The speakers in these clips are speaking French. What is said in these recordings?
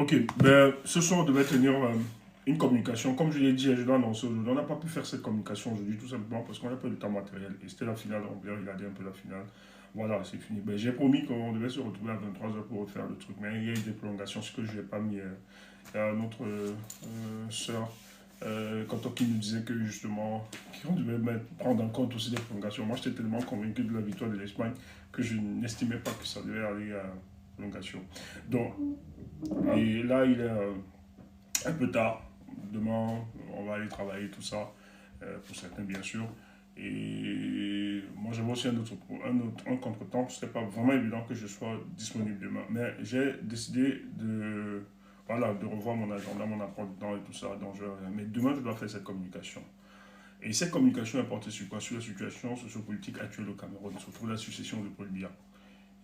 Ok, ben, ce soir, on devait tenir une communication. Comme je l'ai dit, je dois annoncer aujourd'hui. On n'a pas pu faire cette communication aujourd'hui, tout simplement parce qu'on n'a pas eu le temps matériel. Et c'était la finale, on voulait regarder un peu la finale. Voilà, c'est fini. Ben, j'ai promis qu'on devait se retrouver à 23 h pour refaire le truc. Mais il y a eu des prolongations, ce que je n'ai pas mis. Il y a notre sœur, quand qui nous disait que justement, qu'on devait prendre en compte aussi des prolongations. Moi, j'étais tellement convaincu de la victoire de l'Espagne que je n'estimais pas que ça devait aller à prolongation. Donc, et là, il est un peu tard. Demain, on va aller travailler tout ça, pour certains bien sûr. Et moi, j'avais aussi un contretemps. Ce n'était pas vraiment évident que je sois disponible demain. Mais j'ai décidé voilà, de revoir mon agenda, mon emploi du temps et tout ça. Donc mais demain, je dois faire cette communication. Et cette communication est portée sur quoi? Sur la situation sociopolitique actuelle au Cameroun, surtout la succession de Paul Biya,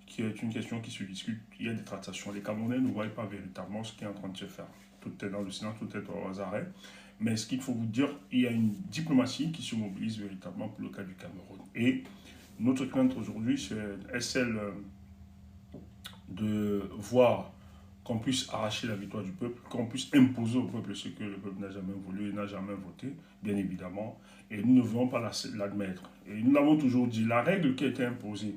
qui est une question qui se discute. Il y a des tractations. Les Camerounais ne voient pas véritablement ce qui est en train de se faire. Tout est dans le silence, tout est aux arrêts. Mais ce qu'il faut vous dire, il y a une diplomatie qui se mobilise véritablement pour le cas du Cameroun. Et notre crainte aujourd'hui est celle de voir qu'on puisse arracher la victoire du peuple, qu'on puisse imposer au peuple ce que le peuple n'a jamais voulu et n'a jamais voté, bien évidemment. Et nous ne voulons pas l'admettre. Et nous l'avons toujours dit, la règle qui a été imposée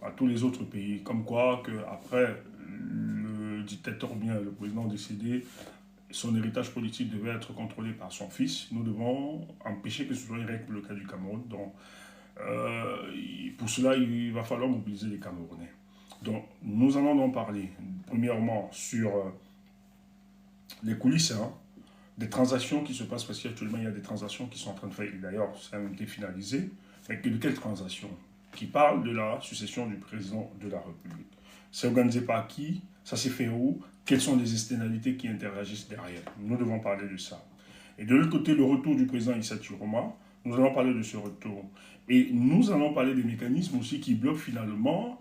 à tous les autres pays, comme quoi qu'après le dictateur, bien le président décédé, son héritage politique devait être contrôlé par son fils. Nous devons empêcher que ce soit une règle pour le cas du Cameroun. Donc, pour cela, il va falloir mobiliser les Camerounais. Donc, nous allons en parler, premièrement, sur les coulisses, hein, des transactions qui se passent, parce qu'actuellement, il y a des transactions qui sont en train de faire, et d'ailleurs, ça a été finalisé, mais de quelles transactions? Qui parlent de la succession du président de la République. C'est organisé par qui? Ça s'est fait où? Quelles sont les externalités qui interagissent derrière? Nous devons parler de ça. Et de l'autre côté, le retour du président Issa Chiroma, nous allons parler de ce retour. Et nous allons parler des mécanismes aussi qui bloquent finalement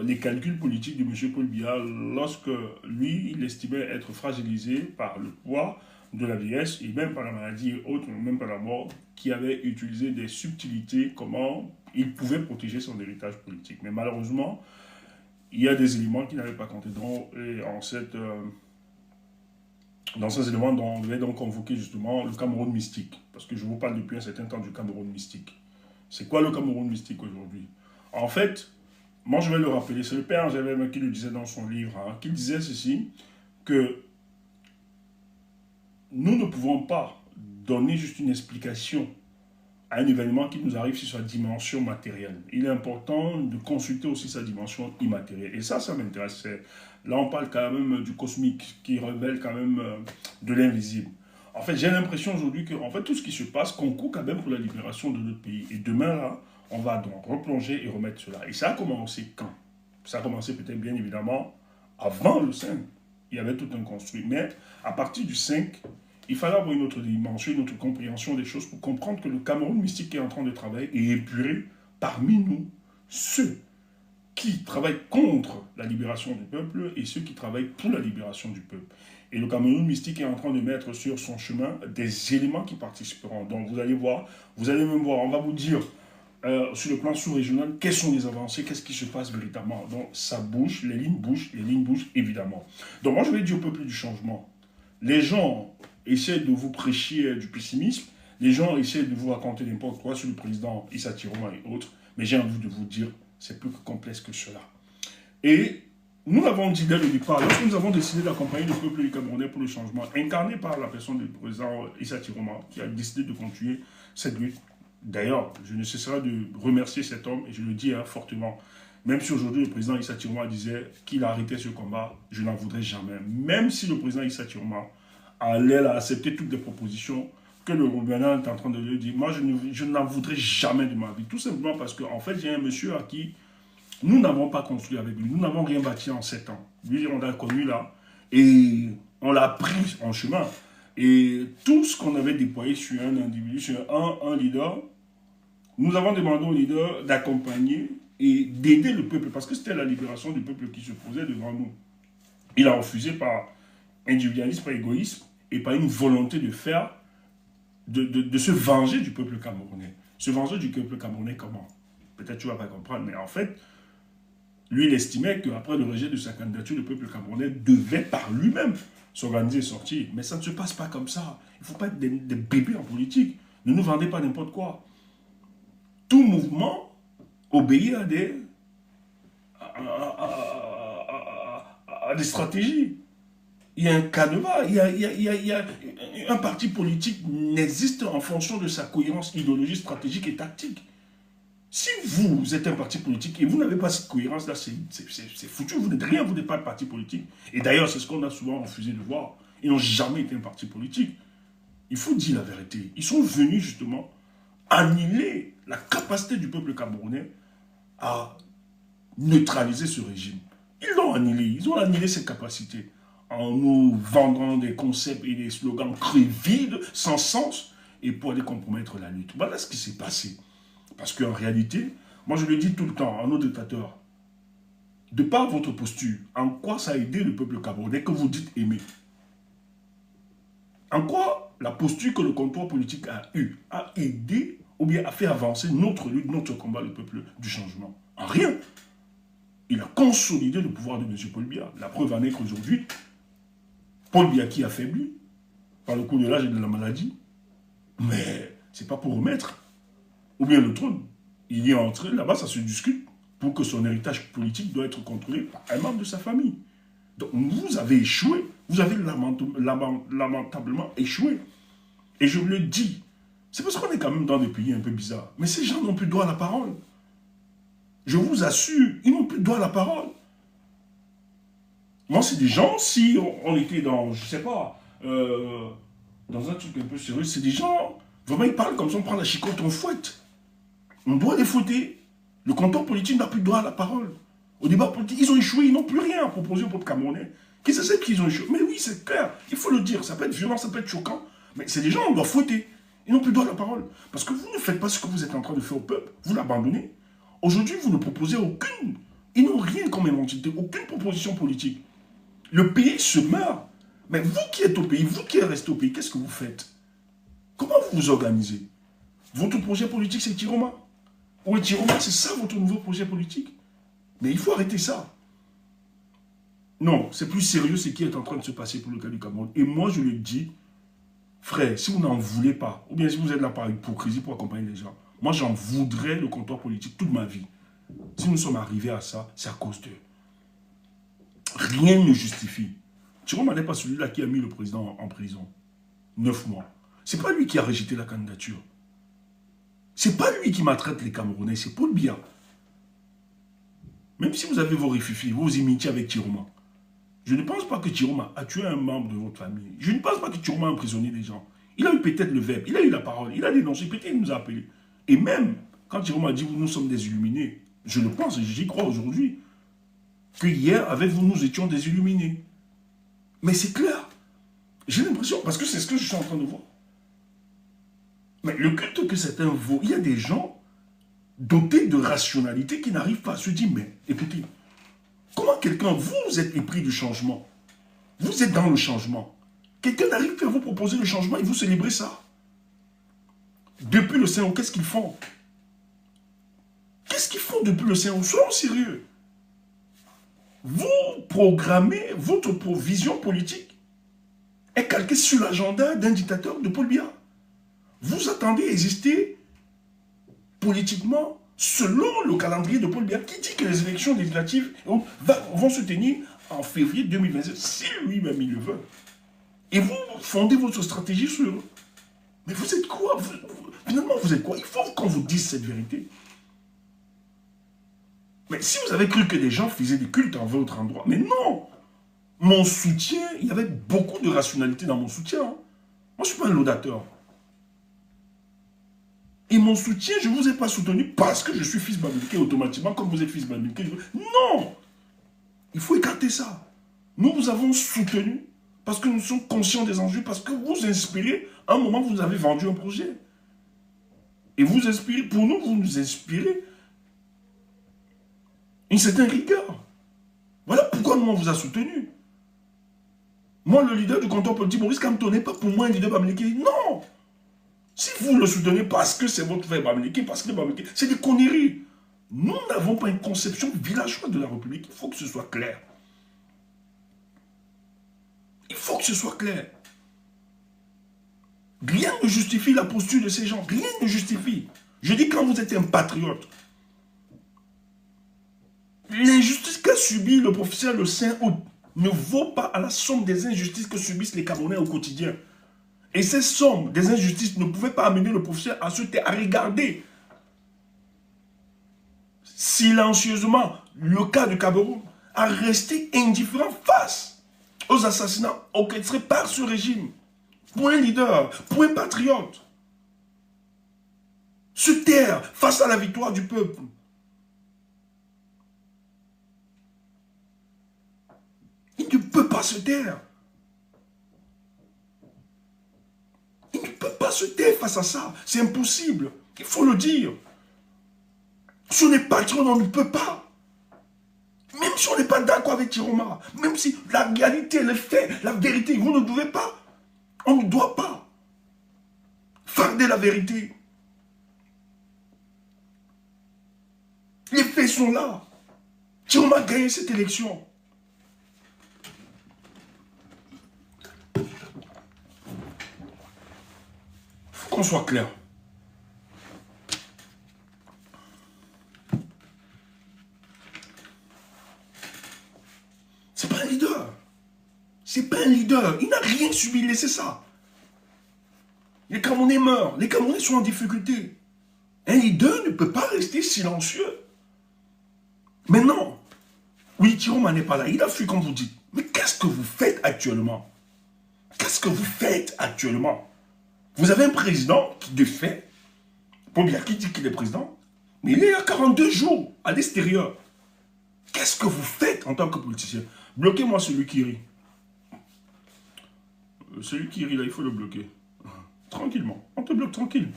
les calculs politiques de M. Paul Biya lorsque lui, il estimait être fragilisé par le poids de la vieillesse et même par la maladie et autres, même par la mort, qui avait utilisé des subtilités, comment il pouvait protéger son héritage politique. Mais malheureusement, il y a des éléments qui n'avaient pas compté dans ces éléments dont on devait donc convoquer justement le Cameroun mystique. Parce que je vous parle depuis un certain temps du Cameroun mystique. C'est quoi le Cameroun mystique aujourd'hui? En fait, moi je vais le rappeler, c'est le père Angèle qui le disait dans son livre, hein, qui disait ceci, que nous ne pouvons pas donner juste une explication à un événement qui nous arrive sur sa dimension matérielle. Il est important de consulter aussi sa dimension immatérielle. Et ça m'intéresse. Là, on parle quand même du cosmique, qui révèle quand même de l'invisible. En fait, j'ai l'impression aujourd'hui que en fait, tout ce qui se passe concourt quand même pour la libération de notre pays. Et demain, là, on va donc replonger et remettre cela. Et ça a commencé quand? Ça a commencé peut-être bien évidemment avant le 5. Il y avait tout un construit. Mais à partir du 5, il fallait avoir une autre dimension, une autre compréhension des choses pour comprendre que le Cameroun mystique est en train de travailler et épurer parmi nous ceux qui travaillent contre la libération du peuple et ceux qui travaillent pour la libération du peuple. Et le Cameroun mystique est en train de mettre sur son chemin des éléments qui participeront. Donc vous allez voir, vous allez même voir, on va vous dire sur le plan sous-régional, quelles sont les avancées, qu'est-ce qui se passe véritablement. Donc ça bouge, les lignes bougent évidemment. Donc moi je vais dire au peuple du changement, les gens essaient de vous prêcher du pessimisme, les gens essaient de vous raconter n'importe quoi sur le président Issa Tiroma et autres, mais j'ai envie de vous dire, c'est plus complexe que cela. Et nous l'avons dit dès le départ, lorsque nous avons décidé d'accompagner le peuple du Camerounais pour le changement, incarné par la personne du président Issa Tiroma, qui a décidé de continuer cette lutte. D'ailleurs, je ne cesserai de remercier cet homme, et je le dis fortement, même si aujourd'hui le président Issa Tiroma disait qu'il arrêtait ce combat, je n'en voudrais jamais. Même si le président Issa Tiroma allait accepter toutes les propositions que le gouvernement est en train de lui dire, moi je n'en voudrais jamais de ma vie. Tout simplement parce qu'en fait, j'ai un monsieur à qui nous n'avons pas construit avec lui, nous n'avons rien bâti en 7 ans. Lui, on l'a connu là, et on l'a pris en chemin. Et tout ce qu'on avait déployé sur un individu, sur un leader, nous avons demandé au leader d'accompagner et d'aider le peuple, parce que c'était la libération du peuple qui se posait devant nous. Il a refusé par individualisme, par égoïsme, et par une volonté de faire, de se venger du peuple camerounais. Se venger du peuple camerounais comment? Peut-être tu ne vas pas comprendre, mais en fait, Lui, il estimait qu'après le rejet de sa candidature, le peuple camerounais devait par lui-même s'organiser et sortir. Mais ça ne se passe pas comme ça. Il ne faut pas être des bébés en politique. Ne nous vendez pas n'importe quoi. Tout mouvement obéit à des stratégies. Il y a un canevas, un parti politique n'existe en fonction de sa cohérence idéologique, stratégique et tactique. Si vous êtes un parti politique et vous n'avez pas cette cohérence-là, c'est foutu, vous n'êtes rien, vous n'êtes pas un parti politique. Et d'ailleurs, c'est ce qu'on a souvent refusé de voir. Ils n'ont jamais été un parti politique. Il faut dire la vérité. Ils sont venus justement annihiler la capacité du peuple camerounais à neutraliser ce régime. Ils l'ont annihilé, ils ont annihilé ses capacités en nous vendant des concepts et des slogans vides, sans sens, et pour aller compromettre la lutte. Voilà ce qui s'est passé. Parce qu'en réalité, moi je le dis tout le temps à nos dictateurs, de par votre posture, en quoi ça a aidé le peuple camerounais que vous dites aimer? En quoi la posture que le comptoir politique a eue a aidé ou bien a fait avancer notre lutte, notre combat, le peuple du changement? En rien. Il a consolidé le pouvoir de M. Paul Biya. La preuve en est qu'aujourd'hui, Paul Biya qui affaibli par le coup de l'âge et de la maladie, mais c'est pas pour remettre, ou bien le trône. Il est entré, là-bas ça se discute, pour que son héritage politique doit être contrôlé par un membre de sa famille. Donc vous avez échoué, vous avez lamentablement échoué. Et je le dis, c'est parce qu'on est quand même dans des pays un peu bizarres. Mais ces gens n'ont plus droit à la parole. Je vous assure, ils n'ont plus droit à la parole. Moi, c'est des gens, si on était dans, je sais pas, dans un truc un peu sérieux, c'est des gens, vraiment, ils parlent comme ça, on prend la chicotte, on fouette. On doit les fouetter. Le comptoir politique n'a plus droit à la parole. Au débat politique, ils ont échoué, ils n'ont plus rien à proposer au peuple camerounais. Qu'ils savent qu'ils ont échoué. Mais oui, c'est clair, il faut le dire, ça peut être violent, ça peut être choquant, mais c'est des gens, on doit fouetter. Ils n'ont plus droit à la parole. Parce que vous ne faites pas ce que vous êtes en train de faire au peuple, vous l'abandonnez. Aujourd'hui, vous ne proposez aucune, ils n'ont rien comme identité, aucune proposition politique. Le pays se meurt. Mais vous qui êtes au pays, vous qui êtes resté au pays, qu'est-ce que vous faites? Comment vous vous organisez? Votre projet politique, c'est Tiroma. Oui, Tiroma, c'est ça votre nouveau projet politique. Mais il faut arrêter ça. Non, c'est plus sérieux ce qui est en train de se passer pour le cas du Cameroun. Et moi, je le dis, frère, si vous n'en voulez pas, ou bien si vous êtes là par hypocrisie pour accompagner les gens, moi, j'en voudrais le comptoir politique toute ma vie. Si nous sommes arrivés à ça, c'est à cause d'eux. Rien ne justifie. Tiroma n'est pas celui-là qui a mis le président en prison. 9 mois. C'est pas lui qui a rejeté la candidature. C'est pas lui qui maltraite les Camerounais, c'est Paul Biya. Même si vous avez vos réfufis, vos imitiés avec Tiroma, je ne pense pas que Tiroma a tué un membre de votre famille. Je ne pense pas que Tiroma a emprisonné des gens. Il a eu peut-être le verbe, il a eu la parole, il a dénoncé, peut-être il nous a appelés. Et même, quand Tiroma a dit nous sommes des illuminés, je le pense et j'y crois aujourd'hui, que hier, avec vous, nous étions des illuminés. Mais c'est clair. J'ai l'impression, parce que c'est ce que je suis en train de voir. Mais le culte que certains vaut, il y a des gens dotés de rationalité qui n'arrivent pas à se dire, mais écoutez, comment quelqu'un, vous êtes épris du changement, vous êtes dans le changement, quelqu'un n'arrive plus à vous proposer le changement et vous célébrez ça. Depuis le Saint-Ouen, qu'est-ce qu'ils font? Qu'est-ce qu'ils font depuis le Saint-Ouen? Soyons sérieux. Vous programmez, votre vision politique est calquée sur l'agenda d'un dictateur de Paul Biya. Vous attendez exister politiquement selon le calendrier de Paul Biya qui dit que les élections législatives vont se tenir en février 2027, si lui-même il le veut. Et vous fondez votre stratégie sur eux. Mais vous êtes quoi? Finalement, vous êtes quoi? Il faut qu'on vous dise cette vérité. Mais si vous avez cru que les gens faisaient des cultes en votre endroit, mais non! Mon soutien, il y avait beaucoup de rationalité dans mon soutien. Moi, je ne suis pas un laudateur. Et mon soutien, je ne vous ai pas soutenu parce que je suis fils Bamileke automatiquement, comme vous êtes fils Bamileke. Non! Il faut écarter ça. Nous vous avons soutenu parce que nous sommes conscients des enjeux, parce que vous inspirez, à un moment, vous avez vendu un projet. Et vous inspirez, pour nous, vous nous inspirez une certaine rigueur. Voilà pourquoi nous, on vous a soutenu. Moi, le leader du comptoir politique, Maurice Kamto, n'est pas pour moi un leader Bamileke. Non! Si vous le soutenez parce que c'est votre frère Bamileke, parce que Bamileke, c'est des conneries. Nous n'avons pas une conception villageoise de la République. Il faut que ce soit clair. Il faut que ce soit clair. Rien ne justifie la posture de ces gens. Rien ne justifie. Je dis quand vous êtes un patriote, l'injustice qu'a subi le professeur le 5 août ne vaut pas à la somme des injustices que subissent les Camerounais au quotidien. Et ces sommes des injustices ne pouvaient pas amener le professeur à se taire, à regarder silencieusement le cas du Cameroun, à rester indifférent face aux assassinats orchestrés par ce régime. Pour un leader, pour un patriote. Se taire face à la victoire du peuple. Il ne peut pas se taire. Il ne peut pas se taire face à ça. C'est impossible. Il faut le dire. Si on est patriote, on ne peut pas. Même si on n'est pas d'accord avec Tiroma, même si la réalité, les faits, la vérité, vous ne devez pas. On ne doit pas farder la vérité. Les faits sont là. Tiroma a gagné cette élection. Il faut qu'on soit clair. C'est pas un leader. C'est pas un leader. Il n'a rien subi. Laissez ça. Les Camerounais meurent. Les Camerounais sont en difficulté. Un leader ne peut pas rester silencieux. Mais non. Oui, Tiroma n'est pas là. Il a fui comme vous dites. Mais qu'est-ce que vous faites actuellement? Qu'est-ce que vous faites actuellement? Vous avez un président qui, de fait, pour bien qui dit qu'il est président, mais il est à 42 jours à l'extérieur. Qu'est-ce que vous faites en tant que politicien? Bloquez-moi celui qui rit. Celui qui rit là, il faut le bloquer. Tranquillement. On te bloque tranquille.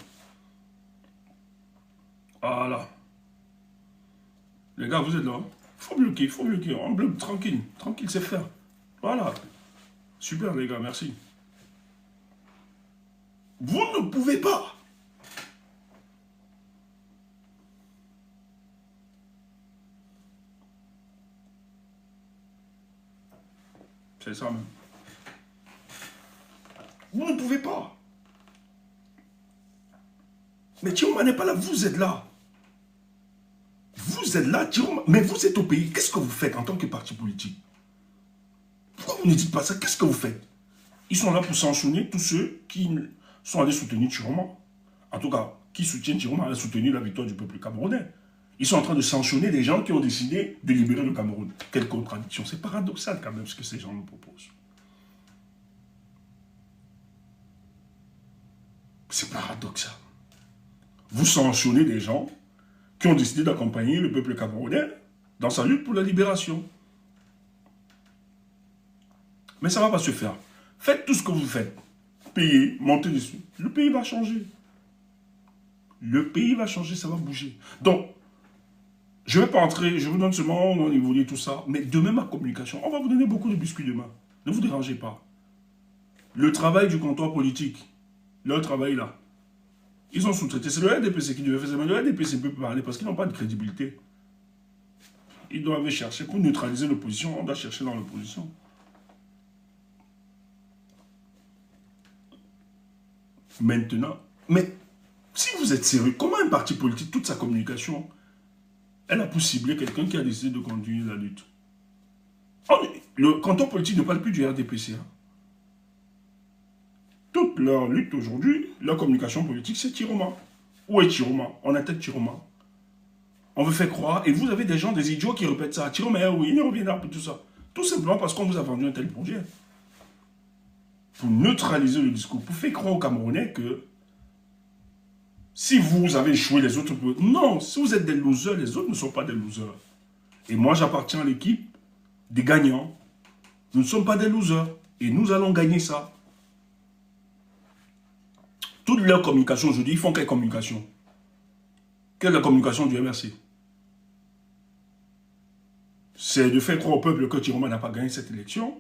Voilà. Les gars, vous êtes là. Il faut bloquer, il faut bloquer. On bloque tranquille. Tranquille, c'est faire. Voilà. Super, les gars, merci. Vous ne pouvez pas. C'est ça même. Vous ne pouvez pas. Mais Tiroma n'est pas là, vous êtes là. Vous êtes là, Tiroma. Mais vous êtes au pays. Qu'est-ce que vous faites en tant que parti politique? Pourquoi vous ne dites pas ça? Qu'est-ce que vous faites? Ils sont là pour sanctionner tous ceux qui sont allés soutenir Tiroma. En tout cas, qui soutiennent Tiroma à soutenir la victoire du peuple camerounais. Ils sont en train de sanctionner des gens qui ont décidé de libérer le Cameroun. Quelle contradiction. C'est paradoxal quand même ce que ces gens nous proposent. C'est paradoxal. Vous sanctionnez des gens qui ont décidé d'accompagner le peuple camerounais dans sa lutte pour la libération. Mais ça ne va pas se faire. Faites tout ce que vous faites. Payez, montez dessus. Le pays va changer. Le pays va changer, ça va bouger. Donc, je ne vais pas entrer, je vous donne seulement, on va évoluer tout ça. Mais demain, ma communication, on va vous donner beaucoup de biscuits demain. Ne vous dérangez pas. Le travail du comptoir politique, leur travail là, ils ont sous-traité. C'est le RDPC qui devait faire ça, mais le RDPC peut parler parce qu'ils n'ont pas de crédibilité. Ils doivent chercher pour neutraliser l'opposition. On doit chercher dans l'opposition. Maintenant, mais si vous êtes sérieux, comment un parti politique, toute sa communication, elle a pour cibler quelqu'un qui a décidé de continuer la lutte? Le canton politique ne parle plus du RDPC. Hein. Toute leur lutte aujourd'hui, leur communication politique, c'est Tiroma. Où est Tiroma? On attaque Tiroma. On veut faire croire, et vous avez des gens, des idiots qui répètent ça. Tiroma, oui, il ne reviendra plus tout ça. Tout simplement parce qu'on vous a vendu un tel projet. Pour neutraliser le discours, pour faire croire aux Camerounais que si vous avez échoué, les autres... Non, si vous êtes des losers, les autres ne sont pas des losers. Et moi, j'appartiens à l'équipe des gagnants. Nous ne sommes pas des losers. Et nous allons gagner ça. Toute leur communication aujourd'hui, ils font quelle communication? Quelle est la communication du MRC? C'est de faire croire au peuple que Tiroma n'a pas gagné cette élection.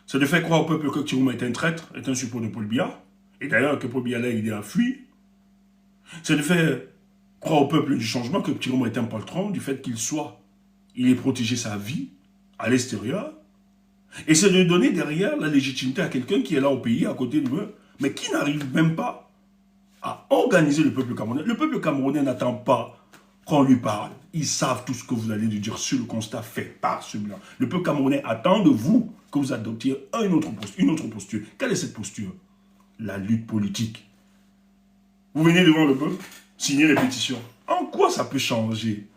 C'est de faire croire au peuple que Tiroma est un traître, est un support de Paul Biya. Et d'ailleurs que Paul Biya là, il est à fuir. C'est de faire croit au peuple du changement que Chirombo est un poltron du fait qu'il soit. Il est protégé sa vie à l'extérieur. Et c'est de donner derrière la légitimité à quelqu'un qui est là au pays, à côté de eux, mais qui n'arrive même pas à organiser le peuple camerounais. Le peuple camerounais n'attend pas qu'on lui parle. Ils savent tout ce que vous allez lui dire sur le constat fait par celui-là. Le peuple camerounais attend de vous que vous adoptiez une autre posture. Quelle est cette posture? La lutte politique. Vous venez devant le peuple, signer les pétitions. En quoi ça peut changer?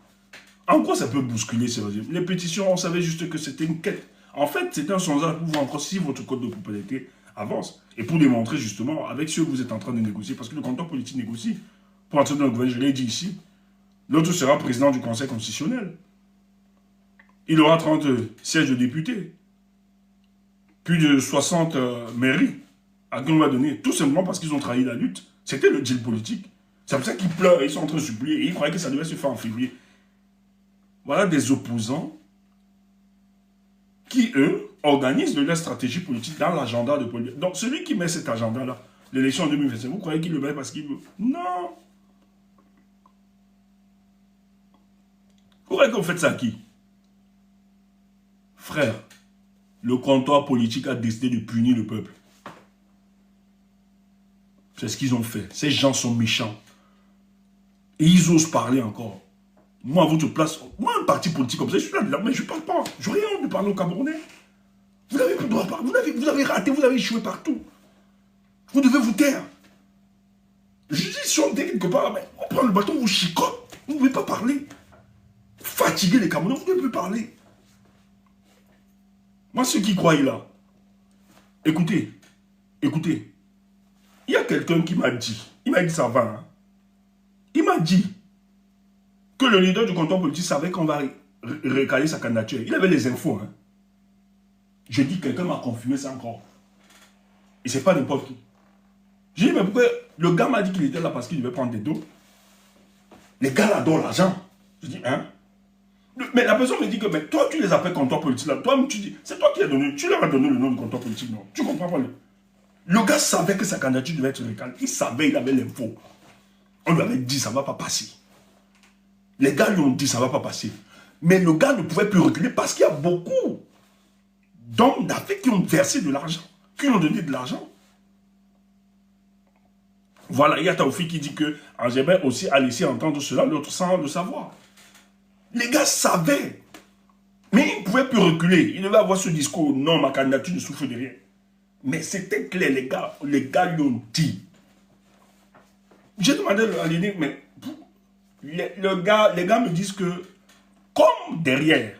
En quoi ça peut bousculer ce régime? Les pétitions, on savait juste que c'était une quête. En fait, c'est un sondage pour voir encore si votre code de propriété avance. Et pour démontrer justement avec ceux que vous êtes en train de négocier, parce que le compteur politique négocie. Pour entrer dans le gouvernement, je l'ai dit ici, l'autre sera président du Conseil constitutionnel. Il aura 30 sièges de députés. Plus de 60 mairies à qui on va donner, tout simplement parce qu'ils ont trahi la lutte. C'était le deal politique. C'est pour ça qu'ils pleurent, ils sont en train de supplier, et ils croyaient que ça devait se faire en février. Voilà des opposants qui, eux, organisent de leur stratégie politique dans l'agenda de politique. Donc, celui qui met cet agenda-là, l'élection en 2025, vous croyez qu'il le met parce qu'il veut? Non. Vous croyez que vous faites ça à qui? Frère, le comptoir politique a décidé de punir le peuple. C'est ce qu'ils ont fait. Ces gens sont méchants. Et ils osent parler encore. Moi, à votre place, moi, un parti politique comme ça, je suis là, mais je ne parle pas. Je n'aurais rien de parler aux Camerounais. Vous n'avez plus le droit de parler. Vous avez raté, vous avez échoué partout. Vous devez vous taire. Je dis, si on est quelque part, mais on prend le bâton, vous chicote. Vous ne pouvez pas parler. Fatiguez les Camerounais, vous ne pouvez plus parler. Moi, ceux qui croient là, écoutez, écoutez. Il y a quelqu'un qui m'a dit, il m'a dit ça va, hein. Il m'a dit que le leader du comptoir politique savait qu'on va recaler sa candidature. Il avait les infos. Hein. Je dis, quelqu'un m'a confirmé ça encore. Et c'est pas n'importe qui. J'ai dit, mais pourquoi le gars m'a dit qu'il était là parce qu'il devait prendre des dos? Les gars là adorent l'argent. Je dis, hein? Mais la personne me dit que, mais toi, tu les appelles comptoir politique là. Toi, tu dis, c'est toi qui as donné, tu leur as donné le nom du comptoir politique, non? Tu comprends pas? Le gars savait que sa candidature devait être recalée. Il savait, il avait l'info. On lui avait dit, ça ne va pas passer. Les gars lui ont dit, ça ne va pas passer. Mais le gars ne pouvait plus reculer parce qu'il y a beaucoup d'hommes d'Afrique qui ont versé de l'argent, qui ont donné de l'argent. Voilà, il y a Taoufik qui dit que Angébert aussi a laissé entendre cela, l'autre sans le savoir. Les gars savaient. Mais ils ne pouvaient plus reculer. Ils devaient avoir ce discours, non, ma candidature ne souffre de rien. Mais c'était clair, les gars lui ont dit. J'ai demandé à l'idée, mais les gars me disent que, comme derrière,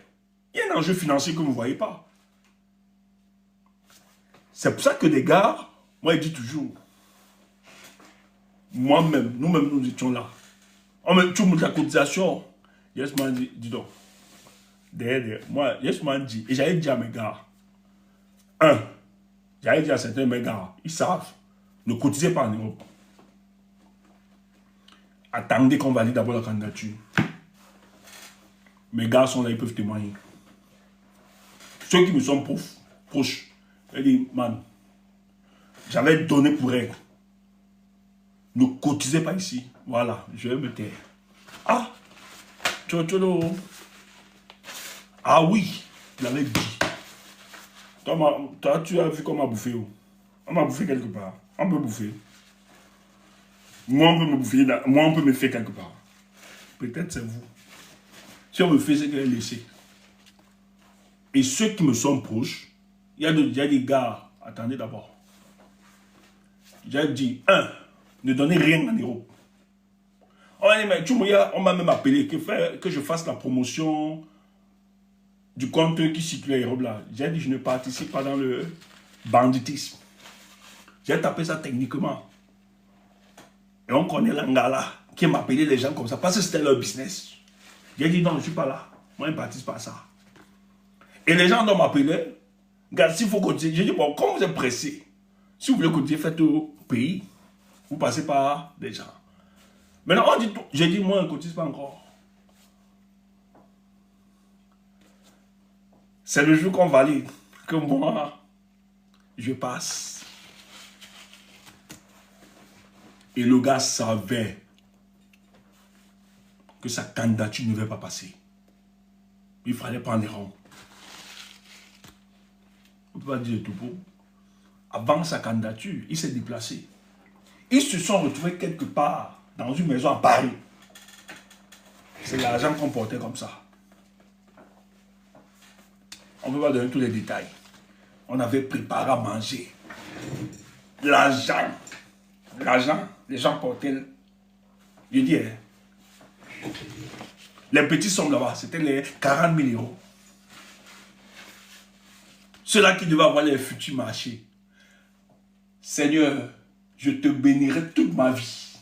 il y a un enjeu financier que vous ne voyez pas. C'est pour ça que les gars, moi, ils disent toujours, moi-même, nous-mêmes, nous étions là. On me tout la cotisation. Yes, man, dis donc. Derrière, moi, yes, man, dit. Et j'avais dit à mes gars, j'avais dit à certains de mes gars, ils savent, ne cotisez pas en Europe. Attendez qu'on valide d'abord la candidature. Mes gars sont là, ils peuvent témoigner. Ceux qui me sont proches, ils disent, man, j'avais donné pour règle. Ne cotisez pas ici. Voilà, je vais me taire. Ah, ah oui, je l'avais dit. Toi, tu as vu qu'on m'a bouffé où? On m'a bouffé quelque part. On peut bouffer. Moi, on peut me bouffer. Moi, on peut me faire quelque part. Peut-être c'est vous. Si on me fait, c'est qu'elle est laissée. Et ceux qui me sont proches, il y a des gars. Attendez d'abord. J'ai dit, ne donnez rien en Europe. On m'a même appelé que je fasse la promotion du compte qui circule à Europe là. J'ai dit, je ne participe pas dans le banditisme. J'ai tapé ça techniquement. Et on connaît l'Angala qui m'appelait les gens comme ça parce que c'était leur business. J'ai dit, non, je ne suis pas là. Moi, je ne participe pas à ça. Et les gens doivent m'appeler. Regarde, s'il faut cotiser. J'ai dit, bon, comme vous êtes pressé, si vous voulez cotiser, faites au pays. Vous passez par des gens. Maintenant, on dit tout. J'ai dit, moi, je ne cotise pas encore. C'est le jour qu'on valide que moi, je passe. Et le gars savait. que sa candidature ne va pas passer. Il fallait prendre les rangs. On ne peut pas dire tout pour. Avant sa candidature, il s'est déplacé. Ils se sont retrouvés quelque part dans une maison à Paris. C'est l'argent qu'on portait comme ça. On ne peut pas donner tous les détails. On avait préparé à manger. L'argent, les gens portaient. Je dis, hein, les petits sommes là-bas, c'était les 40 000 euros. Ceux-là qui devaient avoir les futurs marchés. Seigneur, je te bénirai toute ma vie.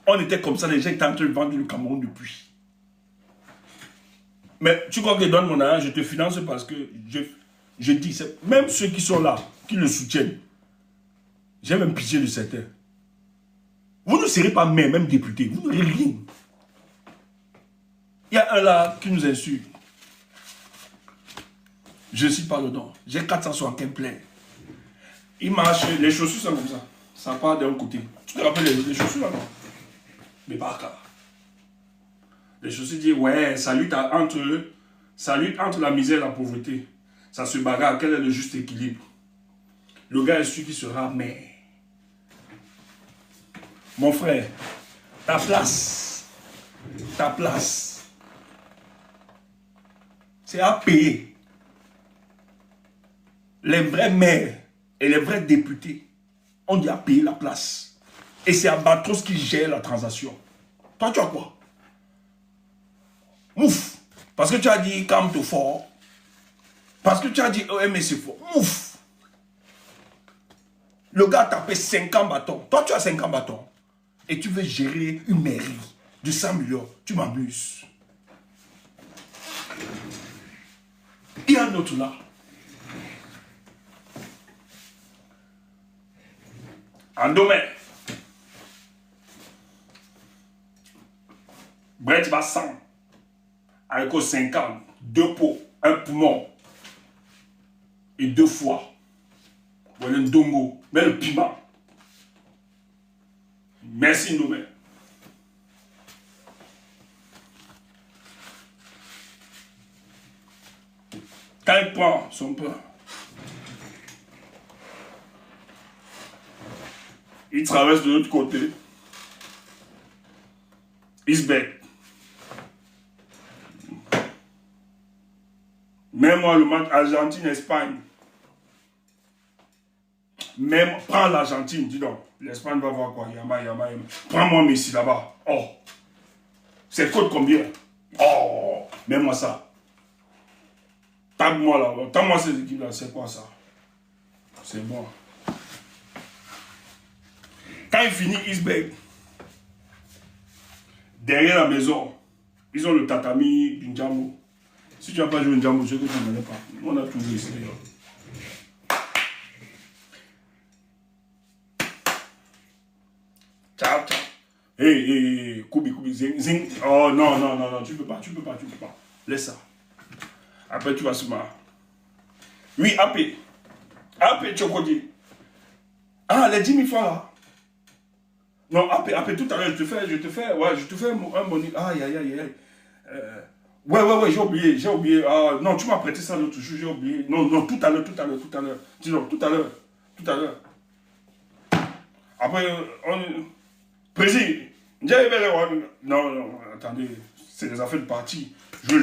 On était comme ça, les gens étaient en train de vendre le Cameroun depuis. Mais tu crois que je donne mon argent, je te finance parce que je dis, même ceux qui sont là, qui le soutiennent, j'ai même pitié de certains. Vous ne serez pas maire, même député, vous n'aurez rien. Il y a un là qui nous insulte. Je ne suis pas dedans. J'ai 475 pleins. Il marche, les chaussures sont comme ça. Ça part d'un côté. Tu te rappelles les chaussures là, non? Mais pas là. Les chaussures disent, ouais, ça lutte entre la misère et la pauvreté. Ça se bagarre, quel est le juste équilibre? Le gars est celui qui sera maire. Mon frère, ta place, c'est à payer. Les vrais maires et les vrais députés ont dit à payer la place. Et c'est Albatros qui gère la transaction. Toi, tu as quoi? Mouf. Parce que tu as dit calme-toi fort. Parce que tu as dit OMS fort. Mouf. Le gars a tapé 50 bâtons. Toi, tu as 50 bâtons. Et tu veux gérer une mairie de 100 millions. Tu m'amuses. Il y a un autre là. En domaine. Brett va 100. Avec 50. 2 pots. Un poumon. Et 2 foies. Voilà un dongo. Mais le piment. Merci, Ndomé. Quand il prend son pain, il traverse de l'autre côté. Il se bête. Même moi, le match Argentine-Espagne. Même, prends l'Argentine, dis donc. L'Espagne va voir quoi? Yama. Prends-moi Messi là-bas. Oh. C'est faute combien? Oh. Mets-moi ça. Tape-moi là. Tape-moi ces équipes-là. C'est quoi ça? C'est bon. Quand il finit Isberg, derrière la maison, ils ont le tatami du Ndjambo. Si tu n'as pas joué Ndjambo, c'est que tu ne connais pas. On a tout vu ici. Ciao. Hey, Koubi, zing. Oh non, tu peux pas. Laisse ça. Après, tu vas se marrer. Oui, AP, Chokodi. Ah, les 10 000 francs là. Non, AP, tout à l'heure, je te fais un bonus. Aïe. Ouais, j'ai oublié. Ah, non, tu m'as prêté ça l'autre jour, j'ai oublié. Non, tout à l'heure. Dis donc, tout à l'heure. Après, Président, non, attendez, c'est des affaires de parti. Je.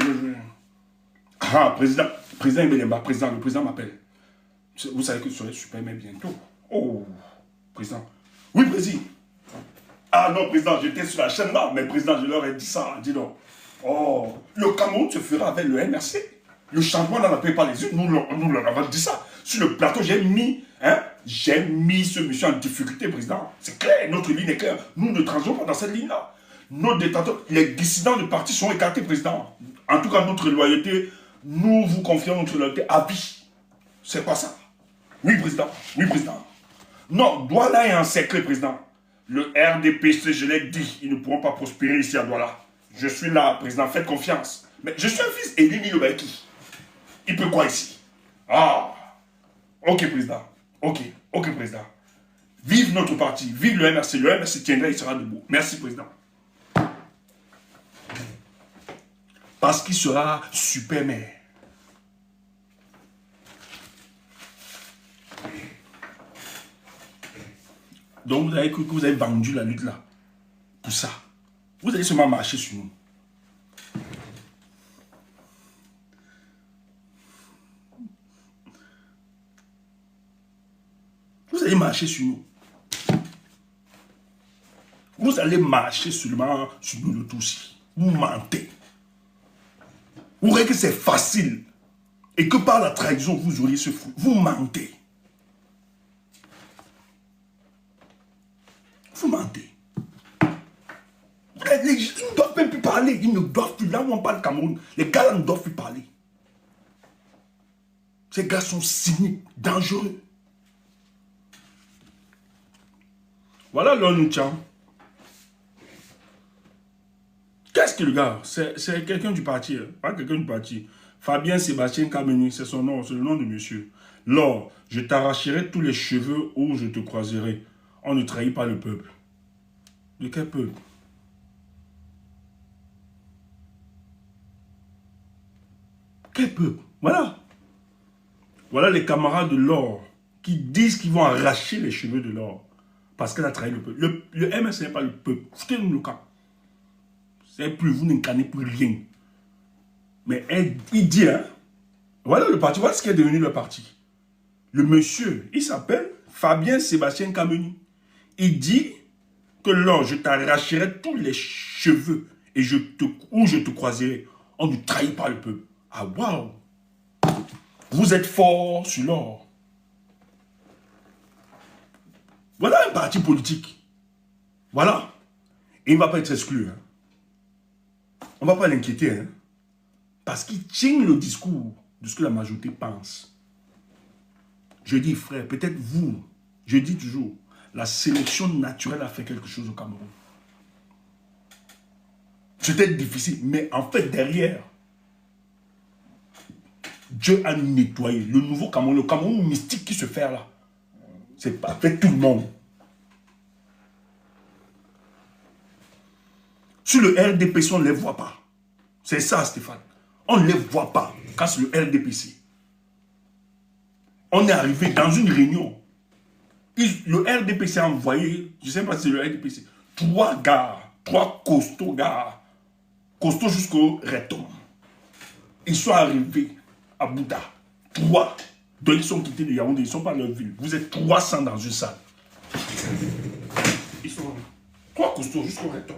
Ah, président, le président m'appelle. Vous savez que je serai super mais bientôt. Oh, président. Oui, président. Ah non, président, j'étais sur la chaîne là, mais président, je leur ai dit ça, dis donc. Oh, le Cameroun se fera avec le MRC. Le changement n'en appelle pas les yeux, nous leur avons dit ça. Sur le plateau, j'ai mis ce monsieur en difficulté, président. C'est clair, notre ligne est claire. Nous ne transigeons pas dans cette ligne-là. Nos détenteurs, les dissidents de parti sont écartés, président. En tout cas, notre loyauté, nous vous confions notre loyauté à vie. C'est quoi ça? Oui, président. Non, Douala est encerclé, président. Le RDPC, je l'ai dit, ils ne pourront pas prospérer ici à Douala. Je suis là, président, faites confiance. Mais je suis un fils Elie Lobaki. Il peut quoi ici? Ah, ok, président. Ok, président. Vive notre parti, vive le MRC. Le MRC tiendra, il sera debout. Merci, président. parce qu'il sera super maire. Donc vous avez cru que vous avez vendu la lutte là. Pour ça. Vous allez seulement marcher sur nous. Vous allez marcher sur nous. Vous allez marcher seulement sur nous le tout aussi. Vous mentez. Vous croyez que c'est facile. Et que par la trahison, vous auriez ce fou. Vous mentez. Vous mentez. Les gens ne doivent même plus parler. Ils ne doivent plus. Là où on parle Cameroun, les gars là ne doivent plus parler. Ces gars sont cyniques, dangereux. Voilà l'ONU-Tcham. Qu'est-ce que le gars? C'est quelqu'un du parti. Hein? Pas quelqu'un du parti. Fabien Sébastien Kameni, c'est son nom, c'est le nom de monsieur. Lors, je t'arracherai tous les cheveux où je te croiserai. On ne trahit pas le peuple. De quel peuple? Quel peuple? Voilà. Voilà les camarades de l'or qui disent qu'ils vont arracher les cheveux de l'or parce qu'elle a trahi le peuple. Le MS n'est pas le peuple. Foutez-nous le cas. C'est plus, vous n'incarnez plus rien. Mais il dit, hein, voilà le parti, voilà ce qui est devenu le parti. Le monsieur, il s'appelle Fabien Sébastien Kameni. Il dit que lors je t'arracherai tous les cheveux et où je te croiserai. On ne trahit pas le peuple. Ah, waouh! Vous êtes fort sur l'or. Voilà un parti politique. Voilà. Et il ne va pas être exclu. Hein. On ne va pas l'inquiéter. Hein. Parce qu'il tient le discours de ce que la majorité pense. Je dis, frère, peut-être vous, je dis toujours, la sélection naturelle a fait quelque chose au Cameroun. C'était difficile, mais en fait, derrière, Dieu a nettoyé. Le nouveau Cameroun, le Cameroun mystique qui se fait là, c'est pas avec tout le monde. Sur le RDPC, on ne les voit pas. C'est ça, Stéphane. On ne les voit pas quand c'est le RDPC. On est arrivé dans une réunion. Le RDPC a envoyé, je ne sais pas si c'est le RDPC, 3 gars, 3 costauds gars, costauds jusqu'au rectum. Ils sont arrivés à Bouddha. 3. Donc ils sont quittés de Yaoundé, ils ne sont pas dans leur ville. Vous êtes 300 dans une salle. Ils sont 3 costauds jusqu'au rectum.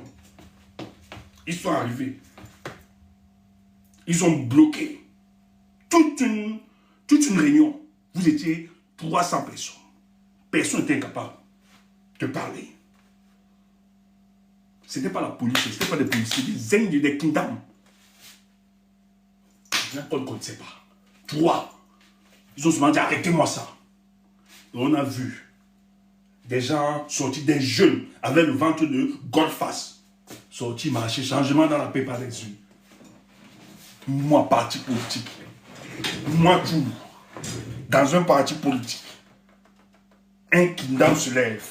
Ils sont arrivés. Ils ont bloqué toute une réunion. Vous étiez 300 personnes. Personne n'était incapable de parler. Ce n'était pas la police, ce n'était pas des policiers, des Indiens, des kingdoms. On ne connaissait pas. 3. Ils ont seulement dit arrêtez-moi ça. Et on a vu des gens sortis, des jeunes avec le ventre de Goldface, sortis marcher, changement dans la paix par les yeux. Moi, parti politique, moi tout, dans un parti politique, un kingdom se lève.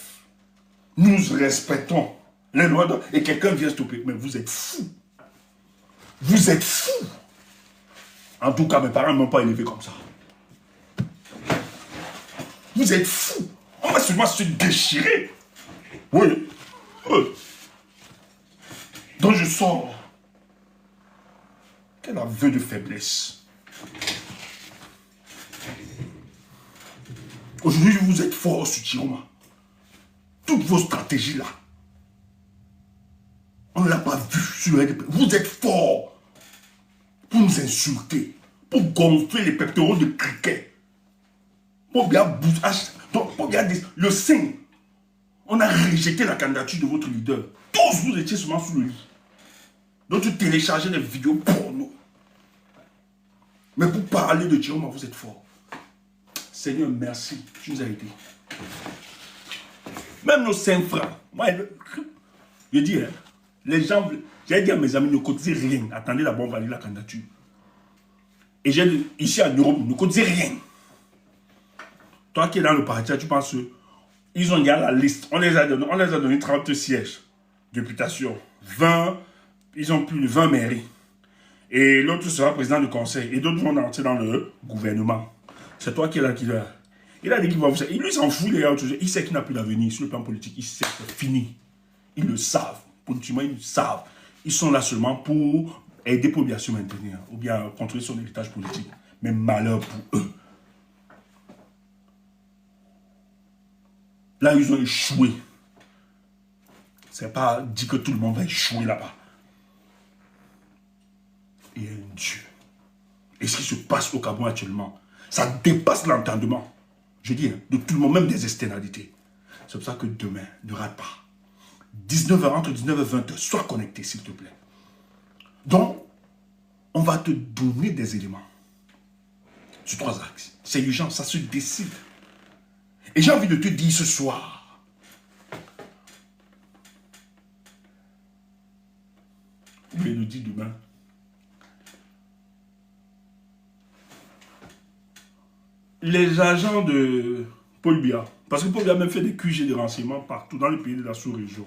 Nous respectons les lois et quelqu'un vient stopper. Mais vous êtes fous. Vous êtes fous. En tout cas, mes parents ne m'ont pas élevé comme ça. Vous êtes fous. On va seulement se déchirer. Oui. Donc je sors. Quel aveu de faiblesse. Aujourd'hui, vous êtes fort sur Chiroma. Toutes vos stratégies là, on ne l'a pas vu sur le RDP. Vous êtes fort pour nous insulter, pour gonfler les pectoraux de cricket, pour bien bouger, pour bien le sein. On a rejeté la candidature de votre leader. Tous vous étiez seulement sous le lit. Donc tu téléchargez les vidéos pour nous. Mais pour parler de Chiroma, vous êtes fort. Seigneur, merci, tu nous as aidés. Même nos 5 francs, moi, je dis, hein, les gens, j'ai dit à mes amis, ne cotisez rien. Attendez d'abord, on valide la candidature. Et j'ai dit, ici en Europe, ne cotisez rien. Toi qui es dans le parti, tu penses ils ont gagné la liste. On les a donné 30 sièges. Députation. 20, ils ont plus de 20 mairies. Et l'autre sera président du conseil. Et d'autres vont entrer dans le gouvernement. C'est toi qui es là qui l'a. Il a dit qu'il va vous... Il lui s'en fout, les gars. Il sait qu'il n'a plus d'avenir sur le plan politique. Il sait que c'est fini. Ils le savent. Politiquement, ils le savent. Ils sont là seulement pour aider pour bien se maintenir. Ou bien contrôler son héritage politique. Mais malheur pour eux. Là, ils ont échoué. C'est pas dit que tout le monde va échouer là-bas. Il y a un Dieu. Et ce qui se passe au Cameroun actuellement, ça dépasse l'entendement. Je dis, hein, de tout le monde, même des externalités. C'est pour ça que demain, ne rate pas. 19h, entre 19h et 20h, sois connecté, s'il te plaît. Donc, on va te donner des éléments. Sur 3 axes. C'est urgent, ça se décide. Et j'ai envie de te dire ce soir, ou bien le dire demain, les agents de Paul Biya, parce que Paul Biya a même fait des QG de renseignement partout dans les pays de la sous-région,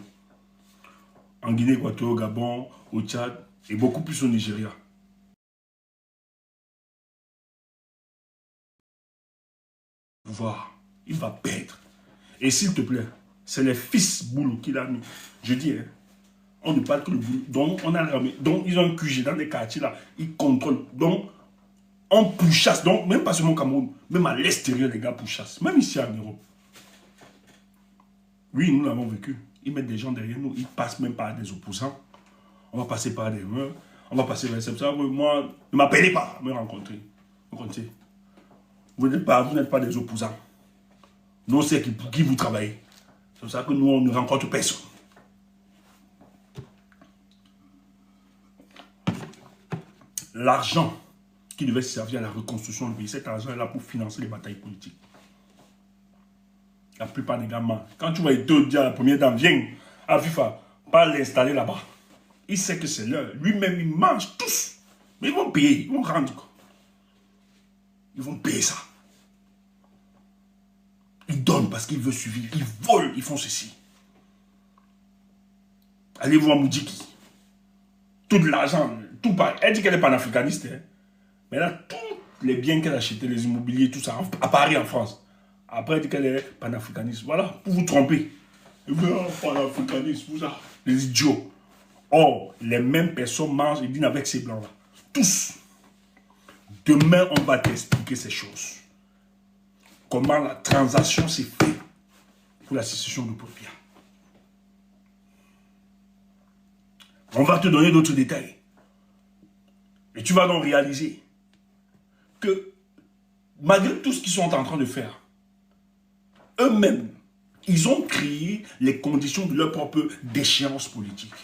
en Guinée équatoriale, au Gabon, au Tchad, et beaucoup plus au Nigeria. Voir, il va perdre. Et s'il te plaît, c'est les fils boulot qu'il a mis. Je dis, hein, on ne parle que le boulot. Donc, on a l'armée. Donc, ils ont un QG dans les quartiers là. Ils contrôlent. Donc, on pourchasse. Donc, même pas seulement au Cameroun, même à l'extérieur, les gars pourchassent. Même ici en Europe. Oui, nous l'avons vécu. Ils mettent des gens derrière nous. Ils passent même par des opposants. On va passer par des murs. On va passer par ça. Moi, ne m'appelez pas à me rencontrer. Vous comprenez? Vous n'êtes pas des opposants. Nous, on sait pour qui vous travaillez. C'est pour ça que nous, on ne rencontre personne. L'argent qui devait servir à la reconstruction du pays, cet argent est là pour financer les batailles politiques. La plupart des gars mentent. Quand tu vas te dire à la première dame, viens à FIFA, pas l'installer là-bas. Il sait que c'est l'heure. Lui-même, il mange tous. Mais ils vont payer, ils vont rendre. Ils vont payer ça. Ils donnent parce qu'ils veulent suivre. Ils volent, ils font ceci. Allez voir Moudjiki. Tout l'argent, tout pareil. Elle dit qu'elle est panafricaniste. Hein. Mais là, tous les biens qu'elle a achetés, les immobiliers, tout ça, à Paris, en France. Après, elle dit qu'elle est panafricaniste. Voilà, pour vous tromper. Panafricaniste, tout ça. Les idiots. Or, les mêmes personnes mangent et dînent avec ces blancs-là. Tous. Demain, on va t'expliquer ces choses. Comment la transaction s'est faite pour la sécession de Paul Biya. On va te donner d'autres détails. Et tu vas donc réaliser que malgré tout ce qu'ils sont en train de faire, eux-mêmes, ils ont créé les conditions de leur propre déchéance politique.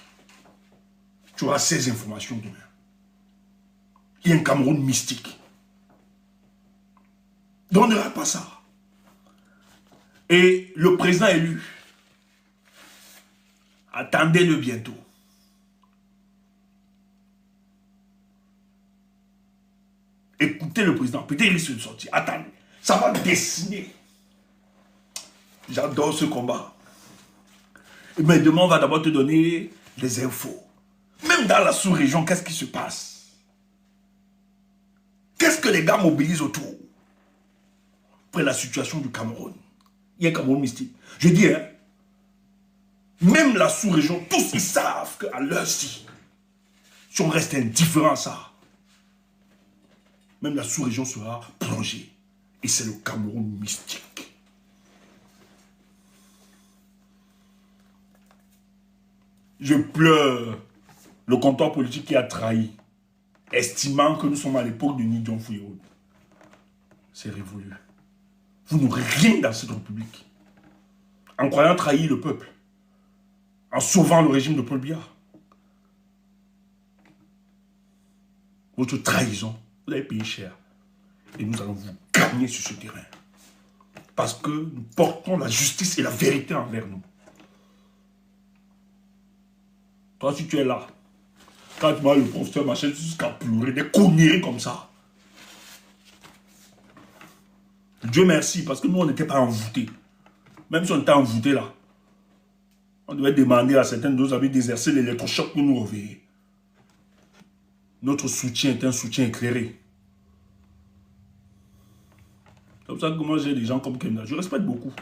Tu auras ces informations demain. Il y a un Cameroun mystique. Donc ne rate pas ça. Et le président élu, attendez-le bientôt. Écoutez le président, peut-être il risque de sortir. Attendez, ça va dessiner. J'adore ce combat. Mais demain, on va d'abord te donner des infos. Même dans la sous-région, qu'est-ce qui se passe? Qu'est-ce que les gars mobilisent autour? Pour la situation du Cameroun. Il y a un Cameroun mystique. Je dis, hein, même la sous-région, tous ils savent qu'à l'heure-ci, si on reste indifférent à ça, même la sous-région sera plongée. Et c'est le Cameroun mystique. Je pleure le comptoir politique qui a trahi, estimant que nous sommes à l'époque de Nidjon Fouillot. C'est révolu. Vous n'aurez rien dans cette république. En croyant trahir le peuple. En sauvant le régime de Paul Biya. Votre trahison, vous avez payé cher. Et nous allons vous gagner sur ce terrain. Parce que nous portons la justice et la vérité envers nous. Toi, si tu es là, quand tu vois le professeur machin jusqu'à pleurer, des conneries comme ça. Dieu merci, parce que nous, on n'était pas envoûtés. Même si on était envoûtés là, on devait demander à certains de nos amis d'exercer l'électrochoc pour nous réveiller. notre soutien est un soutien éclairé. C'est comme ça que moi j'ai des gens comme Kemda. Je respecte beaucoup.